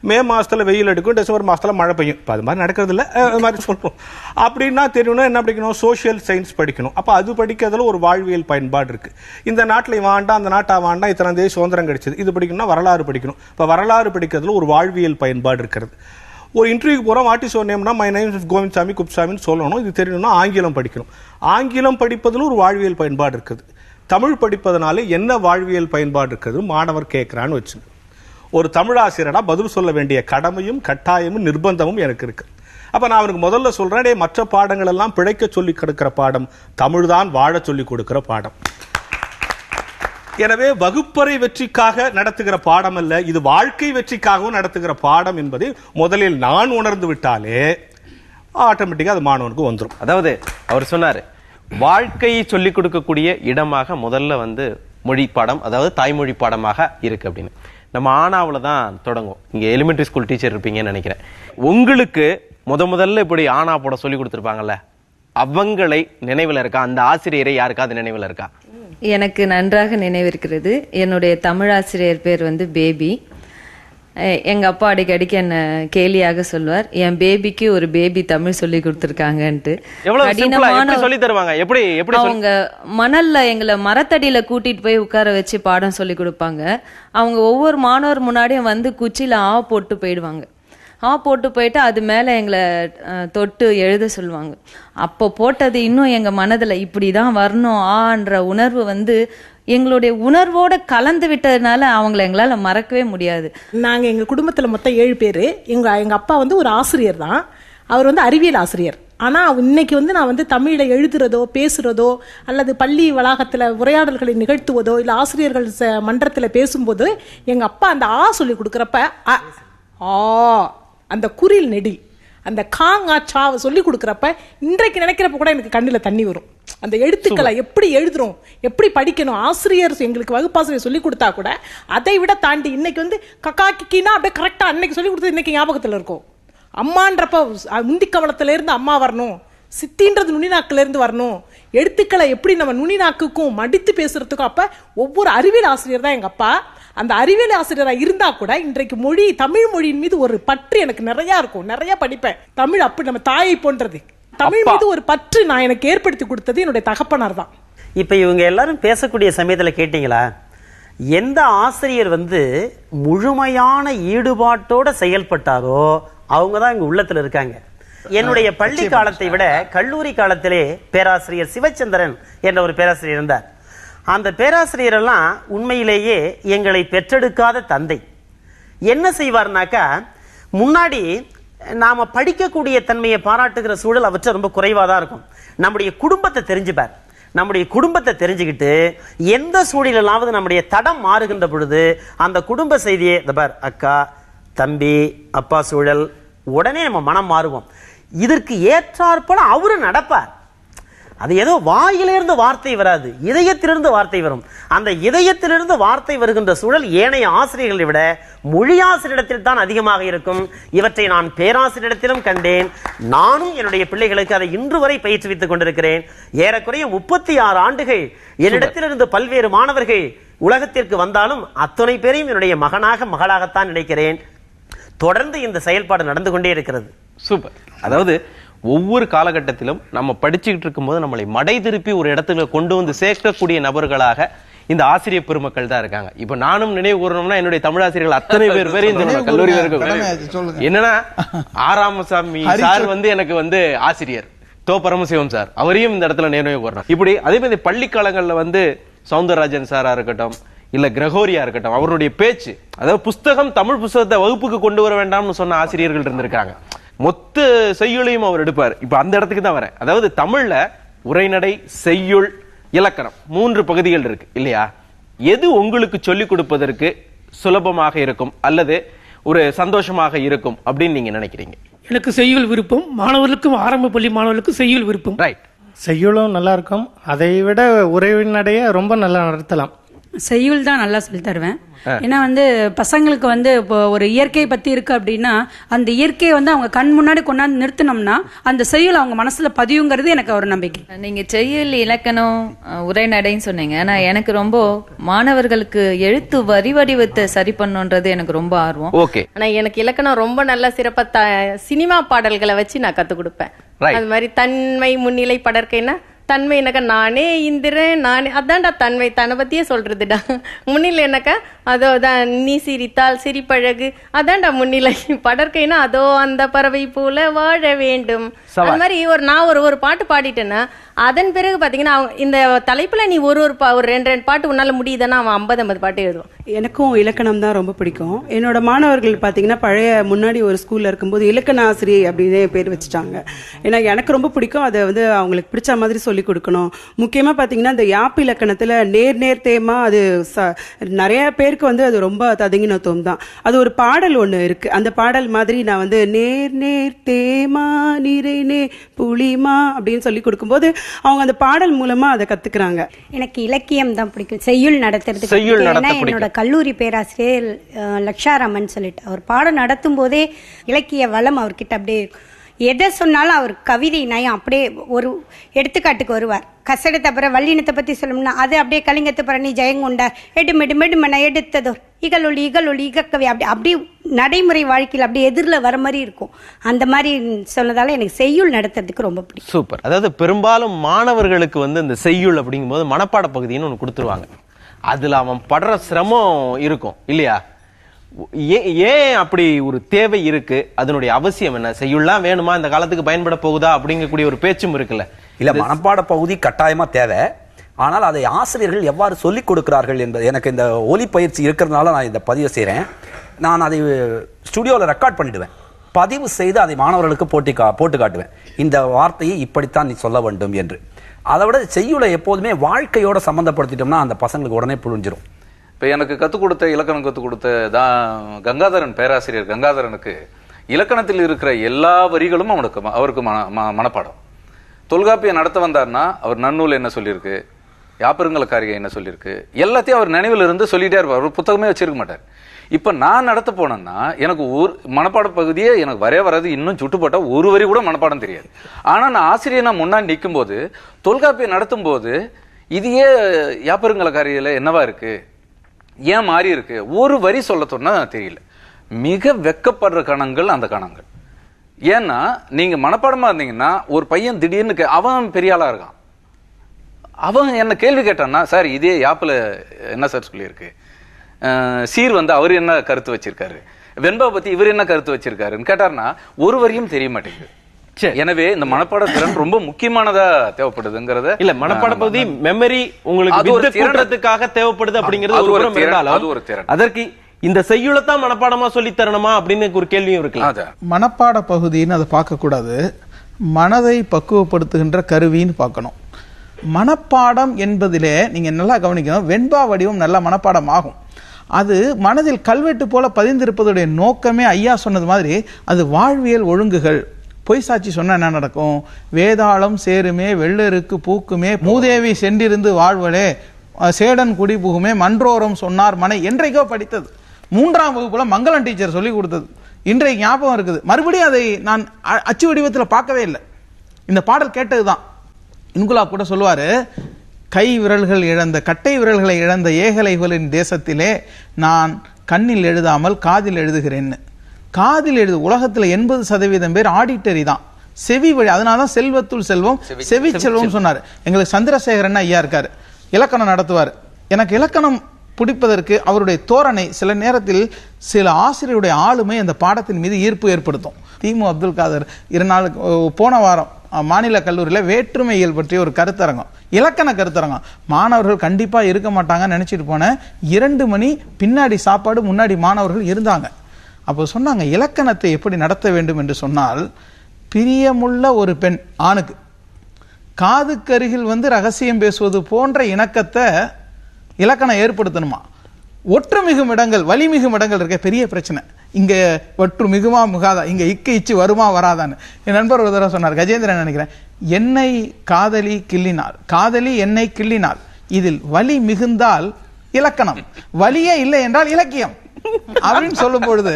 மே மாசத்துல வெயில் அடிக்கும், டிசம்பர் மாசத்துல மழை பெய்யும். இப்போ அது மாதிரி நடக்கிறது இல்லை, அது மாதிரி சொல்றோம். அப்படின்னா தெரியணும் என்ன படிக்கணும்? சோசியல் சயின்ஸ் படிக்கணும். அப்ப அது படிக்கிறதுல ஒரு வாழ்வியல் பயன்பாடு இருக்கு. இந்த நாட்டில் வேண்டாம், அந்த நாட்டா வேண்டாம், இத்தனை தேதி சுதந்திரம் கிடைச்சது, இது படிக்கணும்னா வரலாறு படிக்கணும். இப்போ வரலாறு படிக்கிறதுல ஒரு வாழ்வியல் பயன்பாடு இருக்கிறது. ஒரு இன்டர்வியூக்கு போகிறோம், வாட் இஸ் யுவர் நேம்னா மை நேம் இஸ் கோவிந்த்சாமி குப்சாமின்னு சொல்லணும். இது தெரியணும்னா ஆங்கிலம் படிக்கணும். ஆங்கிலம் படிப்பதில் ஒரு வாழ்வியல் பயன்பாடு இருக்குது. தமிழ் படிப்பதனால என்ன வாழ்வியல் பயன்பாடு இருக்குது மாணவர் கேட்குறான்னு வச்சுங்க. ஒரு தமிழாசிரியனா பதில் சொல்ல வேண்டிய கடமையும் கட்டாயமும் நிர்பந்தமும் எனக்கு இருக்கு. அப்போ நான் அவனுக்கு முதல்ல சொல்கிறேன், மற்ற பாடங்கள் எல்லாம் பிழைக்க சொல்லி கொடுக்கிற பாடம் தமிழ் தான் வாழ சொல்லி கொடுக்கிற பாடம். எனவே வகுப்பறை வெற்றிக்காக நடத்துகிற பாடம் அல்ல, இது வாழ்க்கை வெற்றிக்காகவும் நடத்துகிற பாடம் என்பதை முதலில் நான் உணர்ந்து விட்டாலே ஆட்டோமேட்டிக்கா அது மாணவனுக்கு வந்துடும். அதாவது அவர் சொன்னாரு, வாழ்க்கையை சொல்லிக் கொடுக்கக்கூடிய இடமாக முதல்ல மொழி பாடம், அதாவது தாய்மொழி பாடமாக இருக்கு அப்படின்னு. நம்ம ஆனாவுல தான் தொடங்கும். இங்க எலிமெண்டரி ஸ்கூல் டீச்சர் இருப்பீங்கன்னு நினைக்கிறேன். உங்களுக்கு முதல்ல இப்படி ஆனா போட சொல்லி கொடுத்துருப்பாங்கல்ல, அவங்களை நினைவில் இருக்கா? அந்த ஆசிரியரை யாருக்காவது நினைவில் இருக்கா? எனக்கு நன்றாக நினைவிருக்கிறது. என்னுடைய தமிழாசிரியர் பேர் பேபி. எங்க அப்பா அடிக்கடிக்கு என்ன கேலியாக சொல்வார், என் பேபிக்கு ஒரு பேபி தமிழ் சொல்லி கொடுத்துருக்காங்கன்ட்டு. அவங்க மணல்ல எங்களை மரத்தடியில கூட்டிட்டு போய் உட்கார வச்சு பாடம் சொல்லி கொடுப்பாங்க. அவங்க ஒவ்வொரு மாணவர் முன்னாடியும் குச்சியில ஆ போட்டு போயிடுவாங்க. போட்டு போயிட்டு அது மேல எங்களை தொட்டு எழுத சொல்லுவாங்க. அப்போ போட்டது இன்னும் எங்க மனதுல இப்படிதான் வரணும் ஆன்ற உணர்வு எங்களுடைய உணர்வோட கலந்து விட்டதுனால அவங்கள எங்களால மறக்கவே முடியாது. நாங்க எங்க குடும்பத்துல மொத்தம் 7 பேரு. எங்க அப்பா ஒரு ஆசிரியர் தான். அவர் அறிவியல் ஆசிரியர். ஆனா இன்னைக்கு நான் தமிழை எழுதுறதோ பேசுறதோ அல்லது பள்ளி வளாகத்துல உரையாடல்களை நிகழ்த்துவதோ இல்ல ஆசிரியர்கள் மன்றத்துல பேசும்போது எங்க அப்பா அந்த ஆ சொல்லி கொடுக்கறப்ப அந்த குறில் நெடில் அந்த காங்கா சாவை சொல்லி கொடுக்கறப்ப இன்றைக்கு நினைக்கிறப்ப கூட எனக்கு கண்ணுல தண்ணி வரும். அந்த எழுத்துக்களை எப்படி எழுதுறோம், எப்படி படிக்கணும், ஆசிரியர் எங்களுக்கு வகுப்பாசிரியர் சொல்லி கொடுத்தா கூட அதை விட தாண்டி இன்னைக்கு கக்கா கிக்கினா அப்படியே கரெக்டா அன்னைக்கு சொல்லி கொடுத்தது இன்னைக்கு ஞாபகத்துல இருக்கும். அம்மான்றப்ப முந்திக்கவளத்துல இருந்து அம்மா வரணும், சித்தின்றது நுனிநாக்குல இருந்து வரணும், எழுத்துக்களை எப்படி நம்ம நுனிநாக்குக்கும் மடித்து பேசுறதுக்கும். அப்ப ஒவ்வொரு அறிவியல் ஆசிரியர் தான் எங்க அப்பா. அந்த அறிவியல் ஆசிரியராக இருந்தா கூட இன்றைக்கு மொழி, தமிழ் மொழியின் மீது ஒரு பற்று எனக்கு நிறைய இருக்கும். நிறைய படிப்பேன். தமிழ் அப்படி நம்ம தாயை போன்றது. தமிழ் மீது ஒரு பற்று நான் எனக்கு ஏற்படுத்தி கொடுத்தது என்னுடைய தகப்பனார் தான். இப்ப இவங்க எல்லாரும் பேசக்கூடிய சமயத்துல கேட்டீங்களா, எந்த ஆசிரியர் முழுமையான ஈடுபாட்டோட செயல்பட்டாரோ அவங்க தான் இங்க உள்ளத்துல இருக்காங்க. என்னுடைய பள்ளி காலத்தை விட கல்லூரி காலத்திலே பேராசிரியர் சிவச்சந்திரன் என்ற ஒரு பேராசிரியர் இருந்தார். அந்த பேராசிரியர் எல்லாம் உண்மையிலேயே எங்களை பெற்றெடுக்காத தந்தை. என்ன செய்வார்னாக்கா, முன்னாடி நாம படிக்கக்கூடிய தன்மையை பாராட்டுகிற சூழல் அவற்றை ரொம்ப குறைவாக தான் இருக்கும். நம்முடைய குடும்பத்தை தெரிஞ்சுப்பார். நம்முடைய குடும்பத்தை தெரிஞ்சுக்கிட்டு எந்த சூழலாவது நம்முடைய தடம் மாறுகின்ற பொழுது அந்த குடும்ப செய்தியை பார், அக்கா தம்பி அப்பா சூழல், உடனே நம்ம மனம் மாறுவோம். இதற்கு ஏற்றாற்போல அவரு நடப்பார். அது ஏதோ வாயிலிருந்து வார்த்தை வராது, இதயத்திலிருந்து வார்த்தை வரும். அந்த இதயத்திலிருந்து வார்த்தை வருகின்ற சூழல் ஏனைய ஆசிரியர்களை விட மொழி ஆசிரியரிடத்தில் தான் அதிகமாக இருக்கும். இவற்றை நான் பேராசிரியரிடத்திலும் கண்டேன். நானும் என்னுடைய பிள்ளைகளுக்கு அதை இன்று வரை பயிற்றுவித்துக் கொண்டிருக்கிறேன். ஏறக்குறைய 36 ஆண்டுகள் என்னிடத்திலிருந்து பல்வேறு மாணவர்கள் உலகத்திற்கு வந்தாலும் அத்தனை பேரையும் என்னுடைய மகனாக மகளாகத்தான் நினைக்கிறேன். தொடர்ந்து இந்த செயல்பாடு நடந்து கொண்டே இருக்கிறது. சூப்பர். அதாவது ஒவ்வொரு காலகட்டத்திலும் நம்ம படிச்சுக்கிட்டு இருக்கும்போது நம்மளை மடை திருப்பி ஒரு இடத்துல கொண்டு வந்து சேர்க்கக்கூடிய நபர்களாக இந்த ஆசிரியர் பெருமக்கள் தான் இருக்காங்க. இப்ப நானும் நினைவு கூறணும்னா என்னுடைய தமிழாசிரியர்கள் அத்தனை பேரையும் சொல்லணும். கல்லூரி வரைக்கும் என்னன்னா ஆராமசாமி சார் எனக்கு ஆசிரியர், தோ பரமசிவம் சார், அவரையும் இந்த இடத்துல நினைவு கூறணும். இப்படி அதே மாதிரி பள்ளிக்காலங்கள்ல சவுந்தரராஜன் சாரா இருக்கட்டும், இல்ல கிரகோரியா இருக்கட்டும், அவருடைய பேச்சு, அதாவது புஸ்தகம், தமிழ் புஸ்தகத்தை வகுப்புக்கு கொண்டு வர வேண்டாம்னு சொன்ன ஆசிரியர்கள் இருந்திருக்காங்க. மொத்த செய்யுளையும் அவர் எடுப்பார். இப்ப அந்த இடத்துக்கு தான் வரேன். அதாவது தமிழ்ல உரைநடை, செய்யுள், இலக்கணம் 3 பகுதிகள் இருக்கு இல்லையா? எது உங்களுக்கு சொல்லிக் கொடுப்பதற்கு சுலபமாக இருக்கும் அல்லது ஒரு சந்தோஷமாக இருக்கும் அப்படின்னு நீங்க நினைக்கிறீங்க? எனக்கு செய்யுள் விருப்பம், மாணவர்களுக்கும் ஆரம்ப பள்ளி மாணவர்களுக்கும் செய்யுள் விருப்பம். ரைட். செய்யுளும் நல்லா இருக்கும், அதை விட உரைநடைய ரொம்ப நல்லா நடத்தலாம். செய்யுள் தான் நல்லா சொல்லி தருவேன். ஏன்னா பசங்களுக்கு இப்போ ஒரு இயற்கை பத்தி இருக்கு அப்படின்னா அந்த இயற்கையை அவங்க கண் முன்னாடி கொண்டாந்து நிறுத்தினோம்னா அந்த செய்யுள் அவங்க மனசுல பதியுங்கிறது எனக்கு ஒரு நம்பிக்கை. நீங்க செய்யுள், இலக்கணம், உரைநடைன்னு சொன்னீங்க. ஆனா எனக்கு ரொம்ப மாணவர்களுக்கு எழுத்து வரி வடிவத்தை சரி பண்ணுன்றது எனக்கு ரொம்ப ஆர்வம். ஓகே. ஆனா எனக்கு இலக்கணம் ரொம்ப நல்ல சிறப்பா சினிமா பாடல்களை வச்சு நான் கத்து கொடுப்பேன். அது மாதிரி தன்மை முன்னிலை படற்கைன்னா தன்மை என்னக்கா நானே இந்திரன் நானே, அதான்டா தன்மை, தன்னை பத்தியே சொல்றதுடா. முன்னிலை என்னக்கா அதோதான் நீ சிரித்தால் சிரிப்பழகு, அதான்டா முன்னிலை. படற்கைனா அதோ அந்த பறவை போல வாழ வேண்டும். அது மாதிரி நான் ஒரு பாட்டு பாடிட்டேன்னா அதன் பிறகு பாத்தீங்கன்னா இந்த தலைப்புல நீ ஒரு 2 பாட்டு உன்னால முடியுதுன்னா அவன் 50 பாட்டு எழுதுவான். எனக்கும் இலக்கணம் தான் ரொம்ப பிடிக்கும். என்னோட மாணவர்கள் பாத்தீங்கன்னா பழைய முன்னாடி ஒரு ஸ்கூல்ல இருக்கும்போது இலக்கண ஆசிரியை அப்படின்னு பேர் வச்சுட்டாங்க. ஏன்னா எனக்கு ரொம்ப பிடிக்கும், அதை அவங்களுக்கு பிடிச்ச மாதிரி சொல்லி கொடுக்கணும். முக்கியமா பாத்தீங்கன்னா இந்த யாப்பு இலக்கணத்துல நேர் தேமா அது நிறைய பேருக்கு அது ரொம்ப ததங்கினத்துவம் தான். அது ஒரு பாடல் ஒண்ணு இருக்கு, அந்த பாடல் மாதிரி நான் நேர் தேமா நீரை புளிமா அப்படின்னு சொல்லி கொடுக்கும்போது அவங்க அந்த பாடல் மூலமா அதை கத்துக்கிறாங்க. எனக்கு இலக்கியம் தான் பிடிக்கும், செய்யுள் நடத்துறதுக்கு. ஏன்னா என்னோட கல்லூரி பேராசிரியர் லக்ஷாராமன் சொல்லிட்டு அவர் பாடம் நடத்தும் போதே இலக்கிய வளம் அவர்கிட்ட அப்படியே எதை சொன்னாலும் அவர் கவிதை நயம் அப்படியே ஒரு எடுத்துக்காட்டுக்கு வருவார். கசடத்தை அப்புறம் வல்லினத்தை பத்தி சொல்லணும்னா அது அப்படியே கலிங்கத்து பரணி ஜெயங்கொண்டார் எடுமெடுமெடுமென எடுத்ததோர் இகலொளி இகக்கவி அப்படி நடைமுறை வாழ்க்கையில் அப்படியே எதிரில் வர மாதிரி இருக்கும். அந்த மாதிரி சொன்னதால எனக்கு செய்யுள் நடத்துறதுக்கு ரொம்ப பிடிக்கும். சூப்பர். அதாவது பெரும்பாலும் மாணவர்களுக்கு இந்த செய்யுள் அப்படிங்கும்போது மனப்பாட பகுதின்னு ஒன்று கொடுத்துருவாங்க. அதுல அவன் படுற சிரமம் இருக்கும் இல்லையா? ஏன் அப்படி ஒரு தேவை இருக்கு? அதனுடைய அவசியம் என்ன? செய்யுள்லாம் வேணுமா, இந்த காலத்துக்கு பயன்பட போகுதா அப்படிங்கக்கூடிய ஒரு பேச்சும் இருக்குல்ல. இல்ல, மனப்பாட பகுதி கட்டாயமா தேவை. ஆனால் அதை ஆசிரியர்கள் எவ்வாறு சொல்லிக் கொடுக்கிறார்கள் என்பது எனக்கு இந்த ஒலி பயிற்சி இருக்கிறதுனால நான் இந்த பதிவு செய்கிறேன். நான் அதை ஸ்டுடியோவில் ரெக்கார்ட் பண்ணிடுவேன், பதிவு செய்து அதை மாணவர்களுக்கு போட்டு காட்டுவேன். இந்த வார்த்தையை இப்படித்தான் நீ சொல்ல வேண்டும் என்று. அதை விட செய்யுளை எப்போதுமே வாழ்க்கையோட சம்பந்தப்படுத்திட்டோம்னா அந்த பசங்களுக்கு உடனே புரிஞ்சிடும். இப்போ எனக்கு கற்றுக் கொடுத்த இலக்கணம் கற்றுக் கொடுத்த தான் கங்காதரன், பேராசிரியர் கங்காதரனுக்கு இலக்கணத்தில் இருக்கிற எல்லா வரிகளும் அவருக்கு மனப்பாடம். தொல்காப்பியம் நடத்த வந்தார்னா அவர் நன்னூல் என்ன சொல்லியிருக்கு, யாப்பருங்கலக்காரிகை என்ன சொல்லியிருக்கு, எல்லாத்தையும் அவர் நினைவில் இருந்து சொல்லிட்டே இருப்பார். அவர் புத்தகமே வச்சிருக்க மாட்டார். இப்போ நான் நடத்த போனேன்னா எனக்கு ஒரு மனப்பாட பகுதியே எனக்கு வராது. இன்னும் சுட்டுப்பட்ட ஒரு வரி கூட மனப்பாடம் தெரியாது. ஆனால் நான் ஆசிரியர் நான் முன்னாடி நிற்கும் போது தொல்காப்பியம் நடத்தும் போது இதையே யாப்பருங்கலக்காரிகையில் என்னவா இருக்கு, ஏன் மாறி இருக்கு, ஒரு வரி சொல்ல சொன்னா தெரியல. மிக வெக்கப்படுற கணங்கள் அந்த கணங்கள். ஏன்னா நீங்க மனப்பாடமா இருந்தீங்கன்னா ஒரு பையன் திடீர்னு அவன் பெரிய ஆளா இருக்கான், அவன் என்ன கேள்வி கேட்டான்னா, சார் இதே யாப்பில் என்ன சார் சொல்லியிருக்கு, சீர் அவர் என்ன கருத்து வச்சிருக்காரு, வெண்பா பத்தி இவர் என்ன கருத்து வச்சிருக்காருன்னு கேட்டார்னா ஒரு வரியும் தெரிய மாட்டேங்குது. எனவே இந்த மனப்பாட திறன் ரொம்ப முக்கியமானதா தேவைப்படுதுங்கிறத இல்ல, மனப்பாட பகுதி மெமரி உங்களுக்கு கூட்டுறதுக்காக தேவைப்படுது அப்படிங்கிறது ஒரு திறன். அதற்கு இந்த செய்யுளத்தான் மனப்பாடமா சொல்லி தரணுமா அப்படின்னு ஒரு கேள்வியும் இருக்கு. மனப்பாட பகுதின்னு அதை பார்க்க கூடாது, மனதை பக்குவப்படுத்துகின்ற கருவின்னு பார்க்கணும். மனப்பாடம் என்பதிலே நீங்க நல்லா கவனிக்கணும், வெண்பா வடிவம் நல்லா மனப்பாடம் ஆகும். அது மனதில் கல்வெட்டு போல பதிந்திருப்பதுடைய நோக்கமே ஐயா சொன்னது மாதிரி அது வாழ்வியல் ஒழுங்குகள். பொய் சாட்சி சொன்னா என்ன நடக்கும், வேதாளம் சேருமே வெள்ளருக்கு பூக்குமே மூதேவி சென்றிருந்து வாழ்வலே சேடன் குடி புகுமே மன்றோரம் சொன்னார் மனை என்றைக்கோ படித்தது. 3ஆம் வகுப்புல மங்களம் டீச்சர் சொல்லி கொடுத்தது இன்றைக்கு ஞாபகம் இருக்குது. மறுபடியும் அதை நான் அச்சு வடிவத்தில் பார்க்கவே இல்லை, இந்த பாடல் கேட்டதுதான். இன்குலாப் கூட சொல்லுவாரு, கை விரல்கள் இழந்த கட்டை விரல்களை இழந்த ஏகலைகளின் தேசத்திலே நான் கண்ணில் எழுதாமல் காதில் எழுதுகிறேன்னு. காதில் எழுது உலகத்தில் 80% பேர் ஆடிட்டரி தான், செவி வழி. அதனாலதான் செல்வத்துள் செல்வம் செவி செல்வம் சொன்னாரு. எங்களுக்கு சந்திரசேகரன் ஐயா இருக்காரு, இலக்கணம் நடத்துவார். எனக்கு இலக்கணம் பிடிப்பதற்கு அவருடைய தோரணை, சில நேரத்தில் சில ஆசிரியருடைய ஆளுமை அந்த பாடத்தின் மீது ஈர்ப்பு ஏற்படுத்தும். திமு அப்துல் காதர் 2 நாளுக்கு போன வாரம் மாநில கல்லூரியில் வேற்றுமையியல் பற்றிய ஒரு கருத்தரங்கம், இலக்கண கருத்தரங்கம். மாணவர்கள் கண்டிப்பா இருக்க மாட்டாங்கன்னு நினைச்சிட்டு போனேன். 2 மணி பின்னாடி சாப்பாடு, முன்னாடி மாணவர்கள் இருந்தாங்க. அப்போ சொன்னாங்க, இலக்கணத்தை எப்படி நடத்த வேண்டும் என்று சொன்னால், பிரியமுள்ள ஒரு பெண் ஆணுக்கு காதுக்கருகில் ரகசியம் பேசுவது போன்ற இணக்கத்தை இலக்கணம் ஏற்படுத்தணுமா. ஒற்று மிகும் இடங்கள், வலி மிகும் இடங்கள் இருக்க பெரிய பிரச்சனை. இங்க ஒற்று மிகுமா மிகாதா, இங்க இக்கு இச்சு வருமா வராதான்னு என் நண்பர் ஒரு தடவை சொன்னார், கஜேந்திரன் நினைக்கிறேன், என்னை காதலி கிள்ளினாள், காதலி என்னை கிள்ளினாள், இதில் வலி மிகுந்தால் இலக்கணம், வலியே இல்லை என்றால் இலக்கியம் அப்படின்னு சொல்லும் பொழுது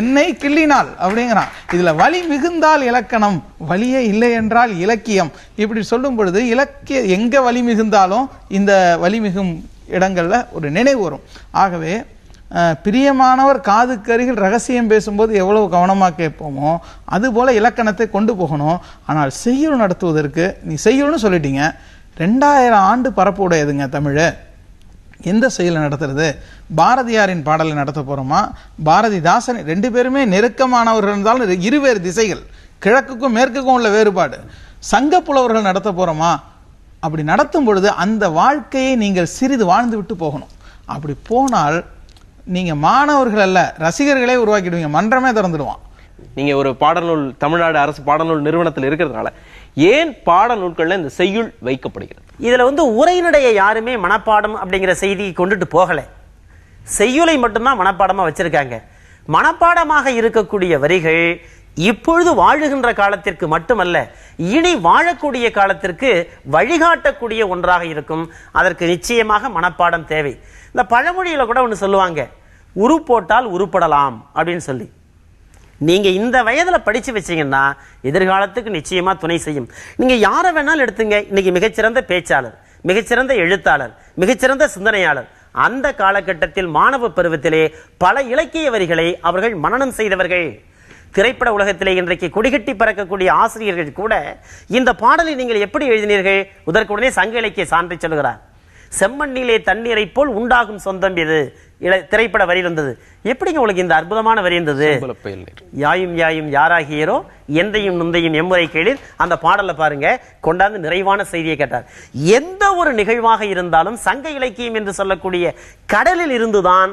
என்னை கிள்ளினாள் அப்படிங்கிறான். இதுல வலி மிகுந்தால் இலக்கணம், வலியே இல்லை என்றால் இலக்கியம். இப்படி சொல்லும் பொழுது இலக்கிய எங்க வலி மிகுந்தாலும் இந்த வலி மிகும் இடங்கள்ல ஒரு நினைவு வரும். ஆகவே பிரியமானவர் காதுக்கு அருகில் ரகசியம் பேசும்போது எவ்வளவு கவனமா கேட்போமோ அதுபோல இலக்கணத்தை கொண்டு போகணும். ஆனால் செய்யுள் நடத்துவதற்கு நீ செய்யுள்னு சொல்லிட்டீங்க, 2000 ஆண்டு பரப்பு உடையதுங்க தமிழ். எந்த செயலை நடத்துறது? பாரதியாரின் பாடலை நடத்த போறோமா, பாரதிதாசன், 2 பேருமே நெருக்கமானவர்கள் இருந்தாலும் இருவேறு திசைகள், கிழக்குக்கும் மேற்குக்கும் உள்ள வேறுபாடு. சங்க புலவர்கள் நடத்த போறோமா? அப்படி நடத்தும் பொழுது அந்த வாழ்க்கையை நீங்கள் சிறிது வாழ்ந்து விட்டு போகணும். அப்படி போனால் நீங்க மாணவர்கள் அல்ல, ரசிகர்களே உருவாக்கிடுவீங்க, மன்றமே திறந்துடுவான். நீங்க ஒரு பாடநூல், தமிழ்நாடு அரசு பாடநூல் நிறுவனத்தில் இருக்கிறதுனால ஏன் பாடநூல்கள்ல இந்த செய்யுள் வைக்கப்படுகிறது? இதுல உரைநடைய யாருமே மனப்பாடம் அப்படிங்கிற செய்தியை கொண்டுட்டு போகல, செய்யுளை மட்டும்தான் மனப்பாடமா வச்சிருக்காங்க. மனப்பாடமாக இருக்கக்கூடிய வரிகள் இப்பொழுது வாழுகின்ற காலத்திற்கு மட்டுமல்ல, இனி வாழக்கூடிய காலத்திற்கு வழிகாட்டக்கூடிய ஒன்றாக இருக்கும். அதற்கு நிச்சயமாக மனப்பாடம் தேவை. இந்த பழமொழியில கூட ஒன்று சொல்லுவாங்க, உரு போட்டால் உருப்படலாம் அப்படின்னு சொல்லி. நீங்க இந்த வயதுல படிச்சு வச்சீங்கன்னா எதிர்காலத்துக்கு நிச்சயமா துணை செய்யும். நீங்க யாரை வேணாலும் எடுத்துங்க, இன்னைக்கு மிகச்சிறந்த பேச்சாளர், மிகச்சிறந்த எழுத்தாளர், மிகச்சிறந்த சிந்தனையாளர், அந்த காலகட்டத்தில் மாணவ பருவத்திலே பல இலக்கிய வரிகளை அவர்கள் மனனம் செய்தவர்கள். திரைப்பட உலகத்திலே இன்றைக்கு கொடிகட்டி பறக்கக்கூடிய ஆசிரியர்கள் கூட இந்த பாடலை நீங்கள் எப்படி எழுதினீர்கள், இதற்குடனே சங்க இலக்கிய சான்றை சொல்கிறார். செம்மண்ணிலே தண்ணீரை போல் உண்டாகும் சொந்தம் எது திரைப்பட வரி இருந்தது. எப்படிங்க உங்களுக்கு இந்த அற்புதமான வரி இருந்தது? யாயும் யாயும் யாராகியரோ எந்தையும் நுந்தையும் எம்முறை கேளிர். அந்த பாடலை பாருங்க, கொண்டாந்து நிறைவான செய்தியை கேட்டார். எந்த ஒரு நிகழ்வாக இருந்தாலும் சங்க இலக்கியம் என்று சொல்லக்கூடிய கடலில் இருந்துதான்.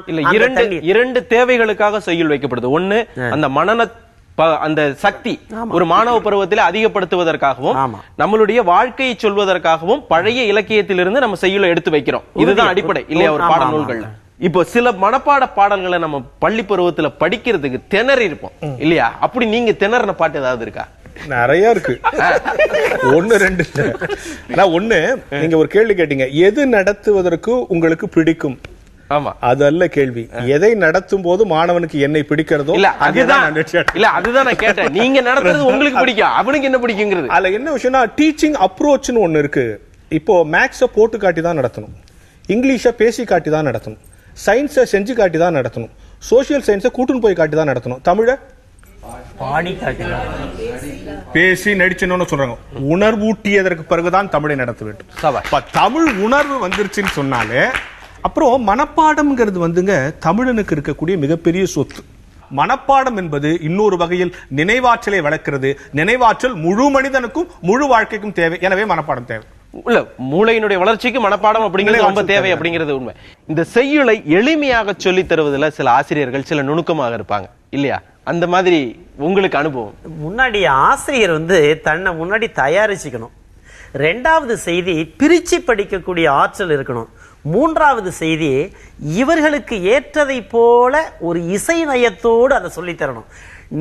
இரண்டு தேவைகளுக்காக செய்யுள் வைக்கப்படுது. ஒண்ணு, அந்த மனன அந்த சக்தி ஒரு மாணவ பருவத்தில் அதிகப்படுத்துவதற்காகவும் நம்மளுடைய வாழ்க்கையை சொல்வதற்காகவும் பழைய இலக்கியத்திலிருந்து நம்ம செய்யுளை எடுத்து வைக்கிறோம். இதுதான் அடிப்படை இல்லையா ஒரு பாட நூல்கள்ல. இப்போ சில மனப்பாட பாடல்களை நம்ம பள்ளி பருவத்துல படிக்கிறதுக்கு திணறி இருப்போம் இல்லையா? அப்படி நீங்க திணறின பாட்டு ஏதாவது இருக்கா? நிறைய இருக்கு. 1 2 ஒண்ணு, நீங்க ஒரு கேள்வி கேட்டீங்க, எது நடத்துவதற்கு உங்களுக்கு பிடிக்கும்? ஆமா, அது அல்ல கேள்வி. எதை நடத்தும் போது மாணவனுக்கு என்னை பிடிக்கிறதோ இல்ல, அதுதான் நான் கேட்டேன். நீங்க நடத்துறது உங்களுக்கு பிடிக்கும், அவனுக்கு என்ன பிடிக்குங்கிறது. அதுல என்ன விஷயம்னா, டீச்சிங் அப்ரோச்னு ஒண்ணு இருக்கு. இப்போ மேக்ஸ போட்டு காட்டி தான் நடத்தணும், இங்கிலீஷை பேசி காட்டி தான் நடத்தணும், சயின்ஸை செஞ்சு காட்டி தான் நடத்தணும், சோசியல் சயின்ஸை கூட்டுன்னு போய் காட்டி தான் நடத்தணும், தமிழை பாடி காட்டி பேசி நடிச்சணும்னு சொல்றாங்க. உணர்வூட்டியதற்கு பிறகுதான் தமிழை நடத்த வேண்டும். தமிழ் உணர்வு வந்துருச்சுன்னு சொன்னாலே அப்புறம் மனப்பாடம்ங்கிறது தமிழனுக்கு இருக்கக்கூடிய மிகப்பெரிய சொத்து. மனப்பாடம் என்பது இன்னொரு வகையில் நினைவாற்றலை வளர்க்கிறது. நினைவாற்றல் முழு மனிதனுக்கும் முழு வாழ்க்கைக்கும் தேவை. எனவே மனப்பாடம் தேவை. இல்ல, மூளையினுடைய வளர்ச்சிக்கு மனப்பாடம் அப்படிங்கிறது ரொம்ப தேவை அப்படிங்கிறது உண்மை. இந்த செய்யுளை எளிமையாக சொல்லி தருவதில் சில ஆசிரியர்கள் சில நுணுக்கமாக இருப்பாங்க இல்லையா? அந்த மாதிரி உங்களுக்கு அனுபவம்? முன்னாடி ஆசிரியர் தன்னை முன்னாடி தயாரிச்சுக்கணும். 2வது செய்தி, பிரிச்சு படிக்கக்கூடிய ஆற்றல் இருக்கணும். 3வது செய்தி, இவர்களுக்கு ஏற்றதை போல ஒரு இசை நயத்தோடு அதை சொல்லித்தரணும்.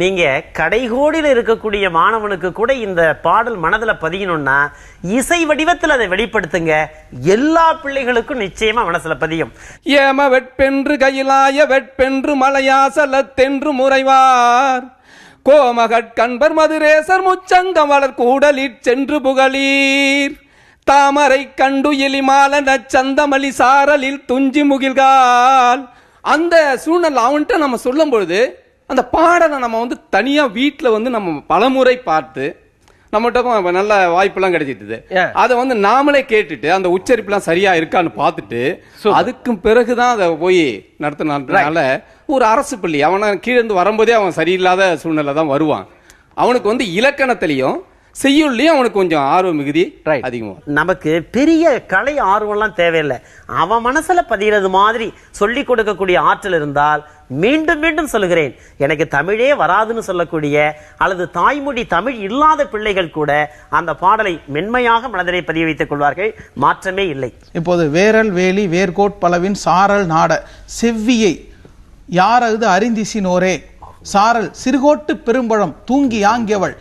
நீங்க கடைகோடியில் இருக்கக்கூடிய மாணவனுக்கு கூட இந்த பாடல் மனதில் பதியணும்னா இசை வடிவத்தில் அதை வெளிப்படுத்துங்க. எல்லா பிள்ளைகளுக்கும் நிச்சயமா மனசுல பதியும். ஏம வெட்பென்று கையிலாய வெட்பென்று மலையாசலத்தென்று முறைவார் கோமகட் கண்பர் மதுரேசர் முச்சங்கம் வளர் கூடலிற் சென்று புகழீர் தாமரை கண்டு எலிமால நச்சந்தமலி சாரலில் துஞ்சி முகில்கால். அந்த சூழ்நிலை அவன்கிட்ட நம்ம சொல்லும் பொழுது அந்த பாடலை நம்ம தனியா வீட்டுல நம்ம பலமுறை பார்த்து நம்மகிட்ட நல்ல வாய்ப்பெல்லாம் கிடைச்சிட்டு அதை வந்து நாமளே கேட்டுட்டு அந்த உச்சரிப்புலாம் சரியா இருக்கான்னு பார்த்துட்டு அதுக்கும் பிறகுதான் அதை போய் நடத்தினால ஒரு அரசு பள்ளி அவனை கீழே இருந்து வரும்போதே அவன் சரியில்லாத சூழ்நிலை தான் வருவான். அவனுக்கு வந்து இலக்கணத்திலையும் செய்யுள்ளையும் அவனுக்கு கொஞ்சம் ஆர்வம் மிகுதி அதிகமாக. நமக்கு பெரிய கலை ஆர்வம்லாம் தேவையில்லை, அவன் மனசுல பதிகிறது மாதிரி சொல்லி கொடுக்கக்கூடிய ஆற்றல் இருந்தால், மீண்டும் மீண்டும் சொல்லுகிறேன், எனக்கு தமிழே வராதுன்னு சொல்லக்கூடிய அல்லது தாய்மொழி தமிழ் இல்லாத பிள்ளைகள் கூட அந்த பாடலை மென்மையாக மனதிலே பதிய வைத்துக் கொள்வார்கள். மாற்றமே இல்லை. இப்போது வேரல் வேலி வேர்கோட் பலவின் சாரல் நாட செவ்வியை யாரது அறிந்திசினோரே சாரல் சிறுகோட்டு பெரும்பழம் தூங்கி யாங்கியவள்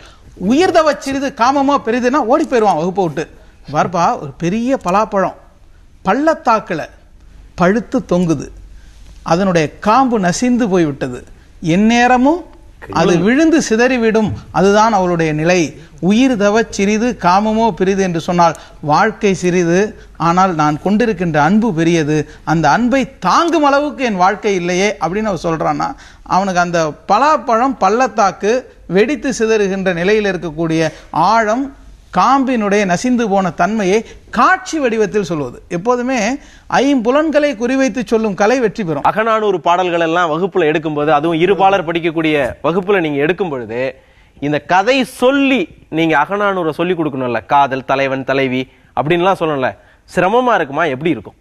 உயிர்தவ சிறிது காமமா பெரிதுன்னா ஓடி போயிடுவான் வகுப்பை விட்டு. பார்ப்பா, ஒரு பெரிய பலாப்பழம் பள்ளத்தாக்குல பழுத்து தொங்குது, அதனுடைய காம்பு நசிந்து போய்விட்டது, எந்நேரமும் அது விழுந்து சிதறிவிடும், அதுதான் அவளுடைய நிலை. உயிர் தவ சிறிது காமமோ பெரிது என்று சொன்னால் வாழ்க்கை சிறிது, ஆனால் நான் கொண்டிருக்கின்ற அன்பு பெரியது, அந்த அன்பை தாங்கும் அளவுக்கு என் வாழ்க்கை இல்லையே அப்படின்னு அவன் சொல்றான்னா, அவனுக்கு அந்த பலாப்பழம் பள்ளத்தாக்கு வெடித்து சிதறுகின்ற நிலையில் இருக்கக்கூடிய ஆழம், காம்பினுடைய நசிந்து போன தன்மையை காட்சி வடிவத்தில் சொல்வது. எப்போதுமே ஐம்புலன்களை குறிவைத்து சொல்லும் கலை வெற்றி பெறும். அகநானூறு பாடல்கள் எல்லாம் வகுப்புல எடுக்கும்போது, அதுவும் இருபாலர் படிக்கக்கூடிய வகுப்புல நீங்க எடுக்கும் பொழுது இந்த கதை சொல்லி நீங்க அகநானூரை சொல்லி கொடுக்கணும்ல, காதல் தலைவன் தலைவி அப்படின்லாம் சொல்லணும்ல, சிரமமா இருக்குமா? எப்படி இருக்கும்?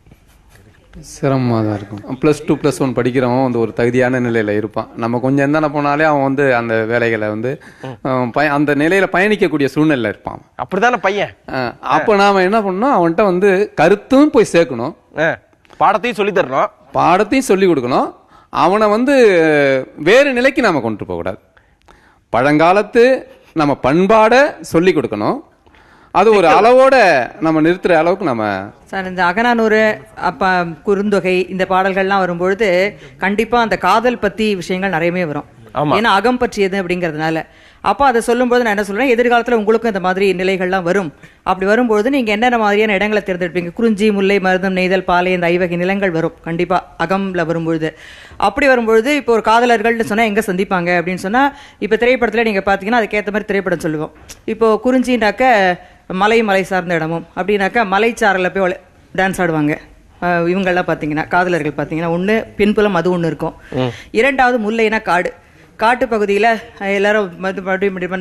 சிரமமாக தான் இருக்கும். +2 +1 படிக்கிறவன் வந்து ஒரு தகுதியான நிலையில இருப்பான். நம்ம கொஞ்சம் எந்தன போனாலே அவன் வந்து அந்த வேலைகளை வந்து அந்த நிலையில பயணிக்கக்கூடிய சூழ்நிலையில இருப்பான். அப்படித்தானே பையன். அப்ப நாம என்ன பண்ணணும், அவன்கிட்ட வந்து கருத்தும் போய் சேர்க்கணும், பாடத்தையும் சொல்லி தரணும், பாடத்தையும் சொல்லி கொடுக்கணும். அவனை வந்து வேறு நிலைக்கு நாம கொண்டு போகக்கூடாது. பழங்காலத்து நம்ம பண்பாட சொல்லி கொடுக்கணும், அது ஒரு அளவோட நம்ம நிறுத்துற அளவுக்கு நம்ம. சார், இந்த அகநானூறு அப்ப குறுந்தொகை இந்த பாடல்கள்லாம் வரும்பொழுது கண்டிப்பா அந்த காதல் பத்தி விஷயங்கள் நிறையவே வரும். ஏன்னா அகம் பற்றியது அப்படிங்கறதுனால. அப்போ அதை சொல்லும்போது நான் என்ன சொல்றேன், எதிர்காலத்துல உங்களுக்கும் இந்த மாதிரி நிலைகள்லாம் வரும். அப்படி வரும்போது நீங்க என்னென்ன மாதிரியான இடங்களை தேர்ந்தெடுப்பீங்க? குறிஞ்சி, முல்லை, மருதம், நெய்தல், பாலை, இந்த 5 வகை நிலங்கள் வரும் கண்டிப்பா அகம்ல வரும்பொழுது. அப்படி வரும்பொழுது இப்போ ஒரு காதலர்கள்னு சொன்னா எங்க சந்திப்பாங்க அப்படின்னு சொன்னா, இப்ப திரைப்படத்துல நீங்க பாத்தீங்கன்னா அதுக்கேற்ற மாதிரி திரைப்படம் சொல்லுவோம். இப்போ குறிஞ்சினாக்க மலை சார்ந்த இடமும், அப்படின்னாக்கா மலைச்சாரல போய் டான்ஸ் ஆடுவாங்க இவங்கெல்லாம் பாத்தீங்கன்னா. காதலர்கள் பாத்தீங்கன்னா ஒண்ணு பின்புலம், அது ஒண்ணு இருக்கும். இரண்டாவது முல்லைனா காட்டு பகுதியில எல்லாரும்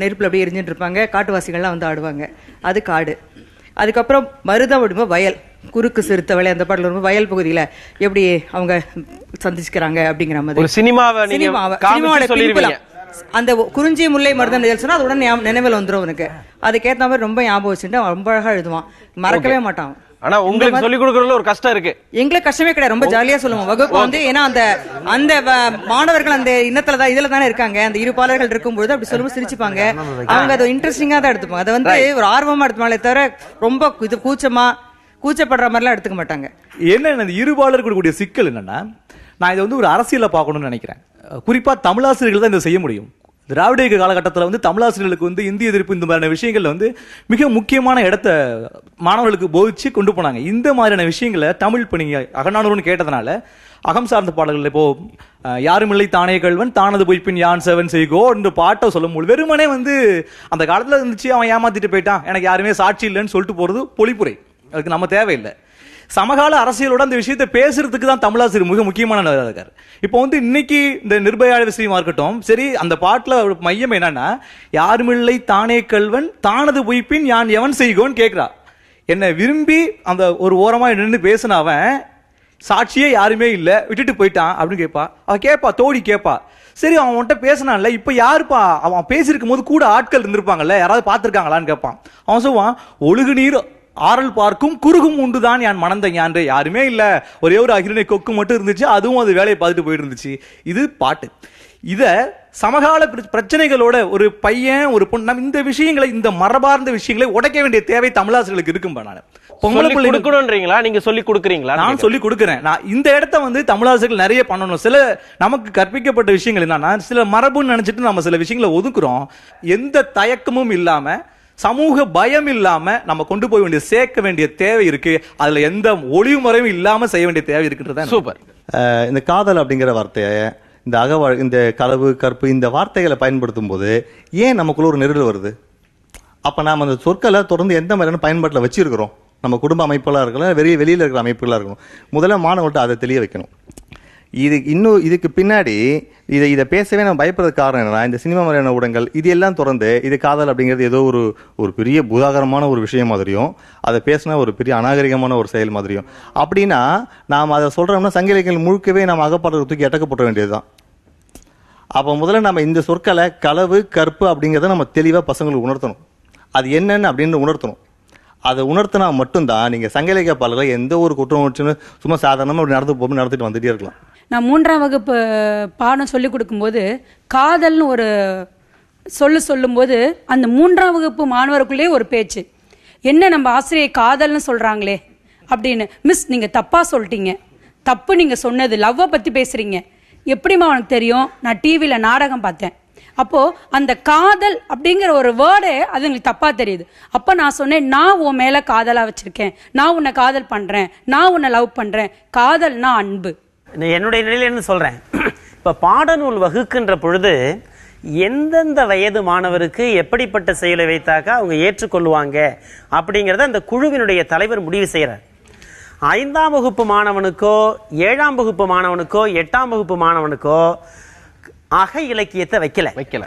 நெருப்புல அப்படியே எரிஞ்சுட்டு இருப்பாங்க, காட்டுவாசிகள்லாம் வந்து ஆடுவாங்க, அது காடு. அதுக்கப்புறம் மருதம் அப்படிம்போது வயல், குறுக்கு சிறுத்த வயல், அந்த பாடல் வரும்போது வயல் பகுதியில எப்படி அவங்க சந்திச்சுக்கிறாங்க அப்படிங்கிற மாதிரி சினிமாவோட பின்புலம். அந்த குறிஞ்சி, முல்லை, மருதம் சொன்னா அது உடனே நினைவில் வந்துடும் உனக்கு. அதுக்கேற்ற மாதிரி ரொம்ப ஞாபகம் வச்சுட்டு ரொம்ப அழகா எழுதுவான், மறக்கவே மாட்டான். ஆனா உங்களுக்கு சொல்லி கொடுக்கறதுல ஒரு கஷ்டம் இருக்கு. எங்களுக்கு கஷ்டமே கிடையாது, ரொம்ப ஜாலியா சொல்லுவோம் வகுப்பு வந்து. ஏன்னா அந்த மாணவர்கள் அந்த இன்னத்துலதான் இதுல தானே இருக்காங்க, அந்த இருபாலர்கள் இருக்கும்போது அப்படி சொல்லும்போது சிரிச்சுப்பாங்க. அவங்க அதை இன்ட்ரெஸ்டிங்கா தான் எடுத்துப்பாங்க, அதை வந்து ஒரு ஆர்வமா எடுத்துப்பாங்களே தவிர ரொம்ப இது கூச்சப்படுற மாதிரிலாம் எடுத்துக்க மாட்டாங்க. என்ன இருபாலர் கூடிய சிக்கல் என்னன்னா, நான் இதை வந்து ஒரு அரசியல பார்க்கணும்னு நினைக்கிறேன். குறிப்பா தமிழாசிரியர்கள் தான் இதை செய்ய முடியும். திராவிட இயக்க காலகட்டத்தில் வந்து தமிழாசிரியர்களுக்கு வந்து இந்திய எதிர்ப்பு இந்த மாதிரியான விஷயங்கள்ல வந்து மிக முக்கியமான இடத்த மாணவர்களுக்கு போதிச்சு கொண்டு போனாங்க. இந்த மாதிரியான விஷயங்களை தமிழ் இப்போ நீங்க அகநானூறுன்னு கேட்டதுனால அகம் சார்ந்த பாடல்கள் இப்போ யாருமில்லை தானே கல்வன் தானது பொய்ப்பின் யான் செவன் செய்கோ இந்த பாட்டை சொல்லும் போது வெறுமனே வந்து அந்த காலத்துல இருந்துச்சு அவன் ஏமாத்திட்டு போயிட்டான், எனக்கு யாருமே சாட்சி இல்லைன்னு சொல்லிட்டு போறது பொழிப்புரை. அதுக்கு நம்ம தேவையில்லை. சமகால அரசியலோட அந்த விஷயத்தை பேசுறதுக்கு தான் தமிழாசிரியர் மிக முக்கியமான இருக்காரு. இப்போ வந்து இன்னைக்கு இந்த நிர்பயா விஷயமா இருக்கட்டும் சரி, அந்த பாட்டுல மையம் என்னன்னா, யாருமில்லை தானே கல்வன் தானது பொய்ப்பின் யான் எவன் செய்கோன்னு கேட்கிறா. என்ன விரும்பி அந்த ஒரு ஓரமா நின்று பேசின அவன் சாட்சியே யாருமே இல்ல விட்டுட்டு போயிட்டான் அப்படின்னு கேட்பா. அவன் கேட்பா, தோடி கேட்பா, சரி அவன்கிட்ட பேசினான்ல, இப்ப யாருப்பா அவன் பேசிருக்கும் போது கூட ஆட்கள் இருந்திருப்பாங்கல்ல, யாராவது பார்த்திருக்காங்களான்னு கேட்பான். அவன் சொல்லுவான், ஒழுகு நீர் ஆறல் பார்க்கும் குறுகும் உண்டுதான் என் மணந்த ஞான்று, யாருமே இல்ல, ஒரே ஒரு அகிரிணை கொக்கு மட்டும் இருந்துச்சு, அதுவும் அது வேலையை பார்த்துட்டு போயிட்டு இருந்துச்சு. இது பாட்டு. இத சமகால பிரச்சனைகளோட ஒரு பையன் ஒரு பொண்ணு இந்த விஷயங்களை, இந்த மரபார்ந்த விஷயங்களை உடைக்க வேண்டிய தேவை தமிழாசிரியர்களுக்கு இருக்கும். நான் பொங்கலை கொடுக்கணும்ன்றீங்களா, நீங்க சொல்லி கொடுக்குறீங்களா? நான் சொல்லி கொடுக்குறேன். நான் இந்த இடத்த வந்து தமிழாசிரியர்கள் நிறைய பண்ணணும். சில நமக்கு கற்பிக்கப்பட்ட விஷயங்கள் என்னன்னா, சில மரபுன்னு நினைச்சிட்டு நம்ம சில விஷயங்களை ஒதுக்குறோம். எந்த தயக்கமும் இல்லாம சமூக பயம் இல்லாம நம்ம கொண்டு போய் வேண்டிய சேர்க்க வேண்டிய தேவை இருக்கு. அதுல எந்த ஒளிவு முறையும் இல்லாம செய்ய வேண்டிய தேவை இருக்குன்றது சூப்பர். இந்த காதல் அப்படிங்கிற வார்த்தையை, இந்த களவு கற்பு இந்த வார்த்தைகளை பயன்படுத்தும் போது ஏன் நமக்குள்ள ஒரு நெருடல் வருது? அப்போ நாம் அந்த சொற்களை தொடர்ந்து எந்த மாதிரியான பயன்பாட்டில் வச்சிருக்கிறோம், நம்ம குடும்ப அமைப்புகளாக இருக்கலாம், வெளியில் இருக்கிற அமைப்புகளாக இருக்கணும். முதல்ல மாணவர்கள்ட்ட அதை தெளிய வைக்கணும். இதுக்கு பின்னாடி இதை பேசவே நம்ம பயப்படுறதுக்கு காரணம் என்னன்னா, இந்த சினிமா மாதிரியான ஊடகங்கள் இது எல்லாம் தொடர்ந்து இது காதல் அப்படிங்கிறது ஏதோ ஒரு பெரிய பூதாகரமான ஒரு விஷயம் மாதிரியும், அதை பேசினா ஒரு பெரிய அநாகரிகமான ஒரு செயல் மாதிரியும். அப்படின்னா நாம் அதை சொல்றோம்னா சங்க இலக்கியங்கள் முழுக்கவே நம்ம அகப்பாடுற தூக்கி எட்டக்கப்பட வேண்டியதுதான். அப்போ முதல்ல நம்ம இந்த சொற்களை களவு கற்பு அப்படிங்கிறத நம்ம தெளிவாக பசங்களுக்கு உணர்த்தணும். அது என்னன்னு அப்படின்னு உணர்த்தணும். அதை உணர்த்தினா மட்டும்தான் நீங்கள் சங்க இலக்கிய பாடல்களை எந்த ஒரு குற்றம் உணர்ச்சின்னு சும்மா சாதாரணமாக நடந்துட்டு வந்துட்டே இருக்கலாம். நான் 3ஆம் வகுப்பு பாடம் சொல்லி கொடுக்கும்போது காதல்னு ஒரு சொல்லும்போது அந்த 3ஆம் வகுப்பு மாணவருக்குள்ளே ஒரு பேச்சு, என்ன நம்ம ஆசிரியர் காதல்னு சொல்றாங்களே அப்படின்னு. மிஸ் நீங்க தப்பா சொல்லிட்டீங்க, தப்பு நீங்க சொன்னது, லவ்வை பத்தி பேசுறீங்க. எப்படிமா உனக்கு தெரியும்? நான் டிவியில நாடகம் பார்த்தேன். அப்போ அந்த காதல் அப்படிங்கிற ஒரு வேர்டே அது எங்களுக்கு தப்பா தெரியுது. அப்ப நான் சொன்னேன், நான் உன் மேல காதலா வச்சிருக்கேன், நான் உன்னை காதல் பண்றேன், நான் உன்னை லவ் பண்றேன், காதல்னா அன்பு. என்னுடைய நிலையில என்ன சொல்றேன், இப்ப பாடநூல் வகுக்கின்ற பொழுது எந்தெந்த வயது மாணவருக்கு எப்படிப்பட்ட செயலை வைத்தாக்கா அவங்க ஏற்றுக்கொள்வாங்க அப்படிங்கறத அந்த குழுவினுடைய தலைவர் முடிவு செய்யறார். 5ஆம் வகுப்பு மாணவனுக்கோ 7ஆம் வகுப்பு மாணவனுக்கோ 8ஆம் வகுப்பு மாணவனுக்கோ அக இலக்கியத்தை வைக்கல.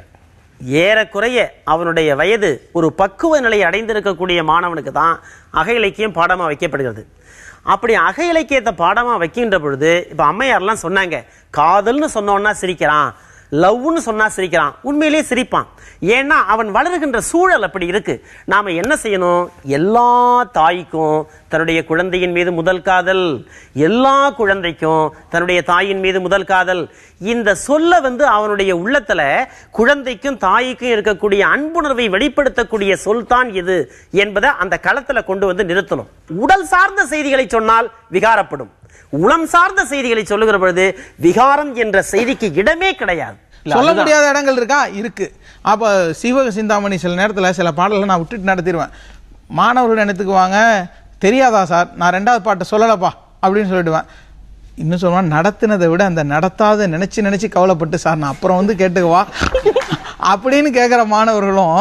ஏறக்குறைய அவனுடைய வயது ஒரு பக்குவ நிலை அடைந்திருக்கக்கூடிய மாணவனுக்கு தான் அக இலக்கியம் பாடமா வைக்கப்படுகிறது. அப்படி அக இலக்கியத்தை பாடமா வைக்கின்ற பொழுது இப்ப அம்மையார்லாம் சொன்னாங்க, காதல்னு சொன்னோன்னா சிரிக்கிறான், லவ்னு சொன்னா சிரிக்கிறான். உண்மையிலேயே சிரிப்பான். ஏன்னா அவன் வளருகின்ற சூழல் அப்படி இருக்கு. நாம என்ன செய்யணும், எல்லா தாய்க்கும் தன்னுடைய குழந்தையின் மீது முதல் காதல், எல்லா குழந்தைக்கும் தன்னுடைய தாயின் மீது முதல் காதல். இந்த சொல்ல அவனுடைய உள்ளத்துல குழந்தைக்கும் தாய்க்கும் இருக்கக்கூடிய அன்புணர்வை வெளிப்படுத்தக்கூடிய சொல் தான் இது என்பதை அந்த களத்துல கொண்டு நிறுத்தணும். உடல் சார்ந்த செய்திகளை சொன்னால் விகாரப்படும். உளம் சார்ந்த செய்திகளை சொல்லுகிற பொழுது விகாரம் என்ற செய்திக்கு இடமே கிடையாது. சொல்ல முடியாத இடங்கள் இருக்கா? இருக்கு. அப்ப சிவக சிந்தாமணி சில நேரத்தில் சில பாடல்களை நான் விட்டுட்டு நடத்திடுவேன். மாணவர்கள் எடுத்துக்குவாங்க, தெரியாதா சார் நான் 2வது பாட்டை சொல்லலப்பா அப்படின்னு சொல்லிடுவேன். இன்னும் சொல்லுவான், நடத்தினதை விட அந்த நடத்தாத நினைச்சு கவலைப்பட்டு சார் நான் அப்புறம் கேட்டுக்குவா அப்படின்னு கேட்குற மாணவர்களும்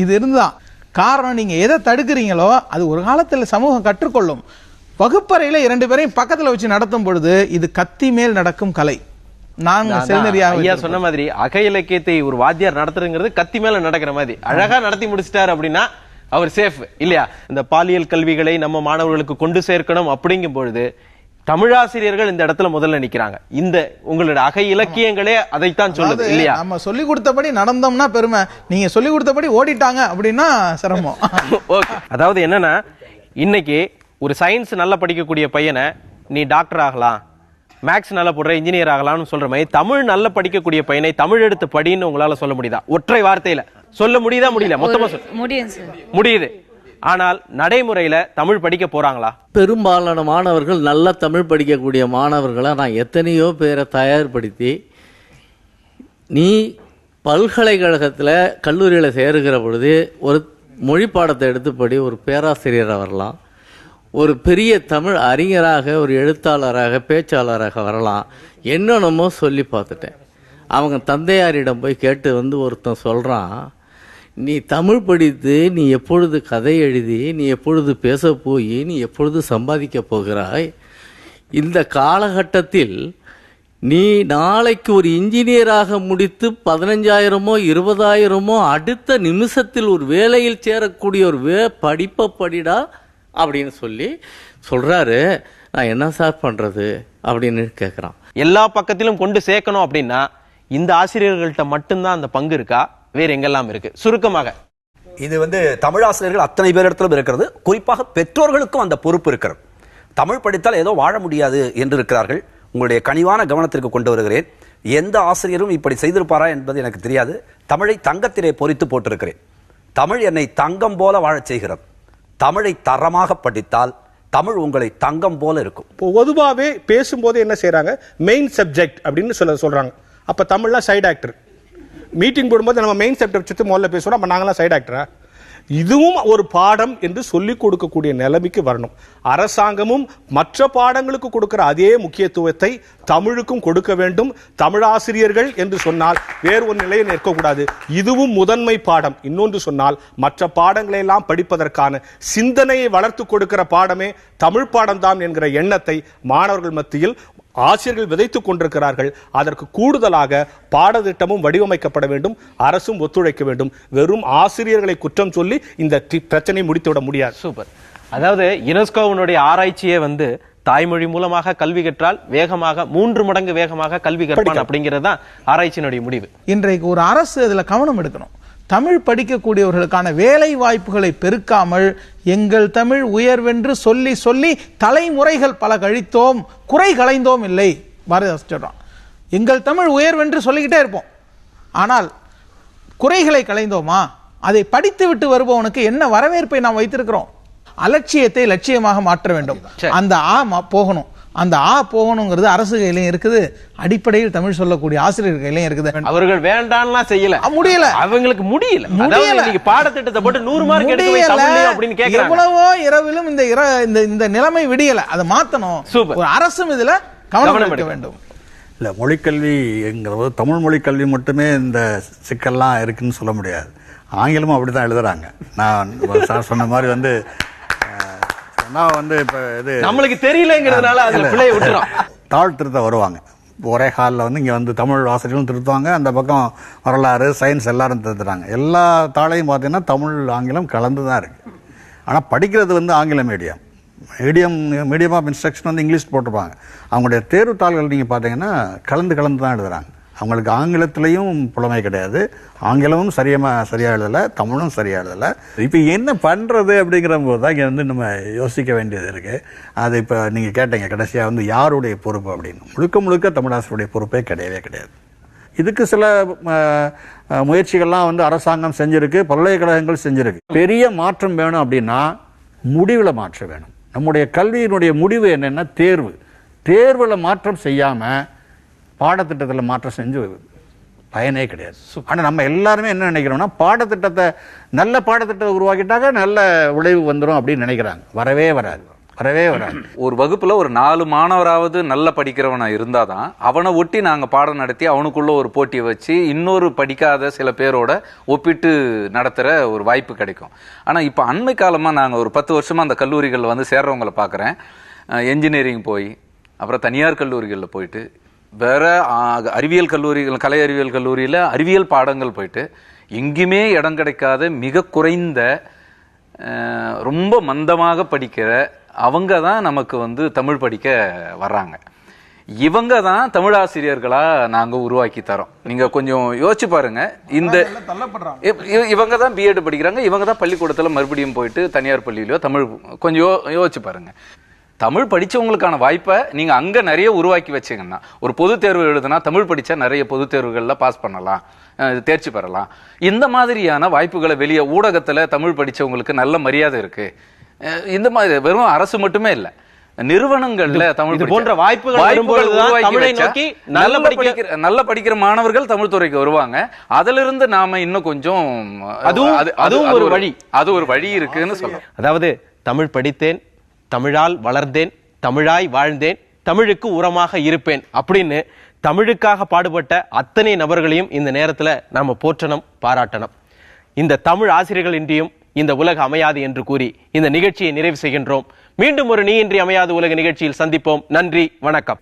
இது இருந்தான். காரணம், நீங்க எதை தடுக்கிறீங்களோ அது ஒரு காலத்தில் சமூகம் கற்றுக்கொள்ளும். வகுப்பறையில 2 பேரையும் பக்கத்துல வச்சு நடத்தும் பொழுது இது கத்தி மேல் நடக்கும் கலை. ஐயா சொன்ன மாதிரி அக இலக்கியத்தை ஒரு வாத்தியார் நடத்துறதுங்கிறது கத்தி மேல நடக்கிற மாதிரி அழகா நடத்தி முடிச்சிட்டாரு அப்படின்னா அவர் சேஃப் இல்லையா? இந்த பாலியல் கல்விகளை நம்ம மாணவர்களுக்கு கொண்டு சேர்க்கணும் அப்படிங்கும் பொழுது தமிழாசிரியர்கள் இந்த இடத்துல முதல்ல நிக்கிறாங்க. இந்த உங்களோட அக இலக்கியங்களே அதைத்தான் சொல்லுது இல்லையா? நம்ம சொல்லி கொடுத்தபடி நடந்தோம்னா பெருமை, நீங்க சொல்லி கொடுத்தபடி ஓடிட்டாங்க அப்படின்னா சிரமம். அதாவது என்னன்னா, இன்னைக்கு ஒரு சயின்ஸ் நல்லா படிக்கக்கூடிய பையனை நீ டாக்டர் ஆகலாம், மேக்ஸ் நல்லா போடுற இன்ஜினியர் ஆகலாம்னு சொல்ற மாதிரி தமிழ் நல்லா படிக்கக்கூடிய பையனை தமிழ் எடுத்து படின்னு உங்களால சொல்ல முடியுதா? ஒற்றை வார்த்தையில சொல்ல முடியுதா? முடியல, மொத்தமா முடியுது. ஆனால் நடைமுறையில தமிழ் படிக்க போறாங்களா? பெரும்பாலான மாணவர்கள் நல்லா தமிழ் படிக்கக்கூடிய மாணவர்களை நான் எத்தனையோ பேரை தயார்படுத்தி, நீ பல்கலைக்கழகத்தில் கல்லூரியில் சேருகிற பொழுது ஒரு மொழி பாடத்தை எடுத்து படி, ஒரு பேராசிரியராக வரலாம், ஒரு பெரிய தமிழ் அறிஞராக, ஒரு எழுத்தாளராக, பேச்சாளராக வரலாம், என்னென்னமோ சொல்லி பார்த்துட்டேன். அவங்க தந்தையாரிடம் போய் கேட்டு ஒருத்தன் சொல்கிறான், நீ தமிழ் படித்து நீ எப்பொழுது கதை எழுதி, நீ எப்பொழுது பேச போய், நீ எப்பொழுது சம்பாதிக்க போகிறாய்? இந்த காலகட்டத்தில் நீ நாளைக்கு ஒரு இன்ஜினியராக முடித்து 15,000மோ 20,000மோ அடுத்த நிமிஷத்தில் ஒரு வேலையில் சேரக்கூடிய ஒரு படிப்பை படிடா அப்படின்னு சொல்றாரு. நான் என்ன சார் பண்றது அப்படின்னு கேட்கிறான். எல்லா பக்கத்திலும் கொண்டு சேர்க்கணும் அப்படின்னா இந்த ஆசிரியர்கள்ட்ட மட்டும்தான் அந்த பங்கு இருக்கா? வேற எங்கெல்லாம் இருக்கு? சுருக்கமாக இது தமிழாசிரியர்கள் அத்தனை பேரிடத்திலும் இருக்கிறது. குறிப்பாக பெற்றோர்களுக்கும் அந்த பொறுப்பு இருக்கிறது. தமிழ் படித்தால் ஏதோ வாழ முடியாது என்று இருக்கிறார்கள். உங்களுடைய கனிவான கவனத்திற்கு கொண்டு வருகிறேன். எந்த ஆசிரியரும் இப்படி செய்திருப்பாரா என்பது எனக்கு தெரியாது. தமிழை தங்கத்திலே பொறித்து போட்டிருக்கிறேன். தமிழ் என்னை தங்கம் போல வாழச் செய்கிறது. தமிழை தரமாக படித்தால் தமிழ் உங்களை தங்கம் போல இருக்கும். பொதுவாகவே பேசும்போது என்ன செய்யறாங்க, மெயின் சப்ஜெக்ட் அப்படின்னு சொல்றாங்க. அப்ப தமிழ்லாம் சைடு ஆக்டர். மீட்டிங் போடும்போது நம்ம மெயின் சப்ஜெக்ட் வச்சுட்டு முதல்ல பேசுறோம், அப்ப நாங்களாம் சைடு ஆக்டரா? இதுவும் ஒரு பாடம் என்று சொல்லிக் கொடுக்கக்கூடிய நிலைமைக்கு வரணும். அரசாங்கமும் மற்ற பாடங்களுக்கு கொடுக்கிற அதே முக்கியத்துவத்தை தமிழுக்கும் கொடுக்க வேண்டும். தமிழாசிரியர்கள் என்று சொன்னால் வேறு ஒரு நிலையை நிற்கக்கூடாது. இதுவும் முதன்மை பாடம். இன்னொன்று சொன்னால் மற்ற பாடங்களை எல்லாம் படிப்பதற்கான சிந்தனையை வளர்த்து கொடுக்கிற பாடமே தமிழ் பாடம் தான் என்கிற எண்ணத்தை மாணவர்கள் மத்தியில் ஆசிரியர்கள் விதைத்துக் கொண்டிருக்கிறார்கள். அதற்கு கூடுதலாக பாடத்திட்டமும் வடிவமைக்கப்பட வேண்டும். அரசும் ஒத்துழைக்க வேண்டும். வெறும் ஆசிரியர்களை குற்றம் சொல்லி இந்த பிரச்சனை முடித்துவிட முடியாது. சூப்பர். அதாவது யுனெஸ்கோவினுடைய ஆராய்ச்சியே வந்து தாய்மொழி மூலமாக கல்வி கற்றால் வேகமாக 3 மடங்கு வேகமாக கல்வி கற்பான் அப்படிங்கிறது தான் ஆராய்ச்சியினுடைய முடிவு. இன்றைக்கு ஒரு அரசு இதுல கவனம் எடுக்கணும். தமிழ் படிக்கக்கூடியவர்களுக்கான வேலை வாய்ப்புகளை பெருக்காமல் எங்கள் தமிழ் உயர்வென்று சொல்லி சொல்லி தலைமுறைகள் பல கழித்தோம், குறை களைந்தோம் இல்லை. பாரதிதாசன் சொல்றான், எங்கள் தமிழ் உயர்வென்று சொல்லிக்கிட்டே இருப்போம், ஆனால் குறைகளை களைந்தோமா? அதை படித்து விட்டு வருபவனுக்கு என்ன வரவேற்பை நாம் வைத்திருக்கிறோம்? அலட்சியத்தை லட்சியமாக மாற்ற வேண்டும். அந்த போகணும். அந்த போகணுங்கிறது அரசு கையிலையும் இருக்குது, அடிப்படையில் தமிழ் சொல்லக்கூடிய ஆசிரியர் கையிலையும் இருக்குது. அவர்கள் வேண்டாம்லாம் செய்யல, முடியல, அவங்களுக்கு முடியல. அதாவது பாடத்திட்டத்தை போட்டு 100 மார்க் எடுக்க எவ்வளவோ இரவிலும் இந்த நிலைமை விடியல. அதை மாத்தணும். ஒரு அரசும் இதுல கவனம் எடுக்க வேண்டும். இல்ல, மொழிக்கல்விங்கிறது தமிழ் மொழி கல்வி மட்டுமே இந்த சிக்கல்லாம் இருக்குன்னு சொல்ல முடியாது. ஆங்கிலமும் அப்படிதான் எழுதுறாங்க. நான் சார் சொன்ன மாதிரி வந்து இப்ப இது நம்மளுக்கு தெரியலங்கிறதுனால அதுல பிழையை விட்டுறோம். தாழ் திருத்த வருவாங்க. ஒரே ஹாலில் வந்து இங்கே வந்து தமிழ் ஆசிரியர்களும் திருத்துவாங்க, அந்த பக்கம் வரலாறு சயின்ஸ் எல்லாரும் திருத்துறாங்க. எல்லா தாளையும் பார்த்தீங்கன்னா தமிழ் ஆங்கிலம் கலந்து தான் இருக்கு. ஆனால் படிக்கிறது வந்து ஆங்கில மீடியம் ஆஃப் இன்ஸ்ட்ரக்ஷன் வந்து இங்கிலீஷ் போட்டிருப்பாங்க. அவங்களுடைய தேர்வு தாள்கள் நீங்கள் பார்த்தீங்கன்னா கலந்து தான் எழுதுறாங்க. அவங்களுக்கு ஆங்கிலத்திலையும் புலமை கிடையாது, ஆங்கிலமும் சரியாக எழுதலை, தமிழும் சரியாக எழுதலை. இப்போ என்ன பண்ணுறது அப்படிங்கிற போது தான் இங்கே வந்து நம்ம யோசிக்க வேண்டியது இருக்குது. அது இப்போ நீங்கள் கேட்டீங்க கடைசியாக வந்து யாருடைய பொறுப்பு அப்படின்னு. முழுக்க தமிழாசிரியருடைய பொறுப்பே கிடையாது. இதுக்கு சில முயற்சிகள்லாம் வந்து அரசாங்கம் செஞ்சிருக்கு, பல்கலைக்கழகங்கள் செஞ்சிருக்கு. பெரிய மாற்றம் வேணும் அப்படின்னா முடிவில் மாற்ற வேணும். நம்முடைய கல்வியினுடைய முடிவு என்னென்னா தேர்வில் மாற்றம் செய்யாமல் பாடத்திட்டத்தில் மாற்றம் செஞ்சு பயனே கிடையாது. ஆனால் நம்ம எல்லாருமே என்ன நினைக்கிறோம்னா நல்ல பாடத்திட்டத்தை உருவாக்கிட்டாக்க நல்ல விளைவு வந்துடும் அப்படின்னு நினைக்கிறாங்க. வரவே வராது. ஒரு வகுப்புல ஒரு 4 மாணவராவது நல்ல படிக்கிறவனா இருந்தாதான் அவனை ஒட்டி நாங்க பாடம் நடத்தி அவனுக்குள்ள ஒரு போட்டியை வச்சு இன்னொரு படிக்காத சில பேரோட ஒப்பிட்டு நடத்துற ஒரு வாய்ப்பு கிடைக்கும். ஆனா இப்ப அண்மை காலமா நாங்க ஒரு 10 வருஷமா அந்த கல்லூரிகள் வந்து சேர்றவங்களை பாக்குறேன். என்ஜினியரிங் போய் அப்புறம் தனியார் கல்லூரிகளில் போயிட்டு வேற அறிவியல் கல்லூரிகள், கலை அறிவியல் கல்லூரியில் அறிவியல் பாடங்கள் போயிட்டு எங்கேயுமே இடம் கிடைக்காத மிக குறைந்த ரொம்ப மந்தமாக படிக்கிற அவங்க தான் நமக்கு வந்து தமிழ் படிக்க வர்றாங்க. இவங்க தான் தமிழாசிரியர்களா நாங்க உருவாக்கி தரோம். நீங்க கொஞ்சம் யோசிச்சு பாருங்க. இவங்க தான் பிஎட் படிக்கிறாங்க, இவங்க தான் பள்ளிக்கூடத்துல மறுபடியும் போயிட்டு தனியார் பள்ளியிலோ தமிழ் கொஞ்சம் யோசிச்சு பாருங்க. தமிழ் படிச்சவங்களுக்கான வாய்ப்பை நீங்க அங்க நிறைய உருவாக்கி வச்சீங்கன்னா, ஒரு பொது தேர்வு எழுதுனா தமிழ் படிச்சா நிறைய பொது தேர்வுகள்ல பாஸ் பண்ணலாம், தேர்ச்சி பெறலாம். இந்த மாதிரியான வாய்ப்புகளை வெளியே ஊடகத்துல தமிழ் படிச்சவங்களுக்கு நல்ல மரியாதை இருக்கு. இந்த மாதிரி வெறும் அரசு மட்டுமே இல்ல, நிறுவனங்கள்ல தமிழ் போன்ற நல்ல படிக்கிற மாணவர்கள் தமிழ் துறைக்கு வருவாங்க. அதுல இருந்து நாம இன்னும் கொஞ்சம் அதுவும் ஒரு வழி, அது ஒரு வழி இருக்குன்னு சொல்லலாம். அதாவது தமிழ் படித்தேன், தமிழால் வளர்ந்தேன், தமிழாய் வாழ்ந்தேன், தமிழுக்கு உரமாக இருப்பேன் அப்படின்னு தமிழுக்காக பாடுபட்ட அத்தனை நபர்களையும் இந்த நேரத்துல நாம போற்றணும், பாராட்டணும். இந்த தமிழ் ஆசிரியர்கள் இன்றியும் இந்த உலக அமையாது என்று கூறி இந்த நிகழ்ச்சியை நிறைவு செய்கின்றோம். மீண்டும் ஒரு நீ இன்றி அமையாது உலக நிகழ்ச்சியில் சந்திப்போம். நன்றி, வணக்கம்.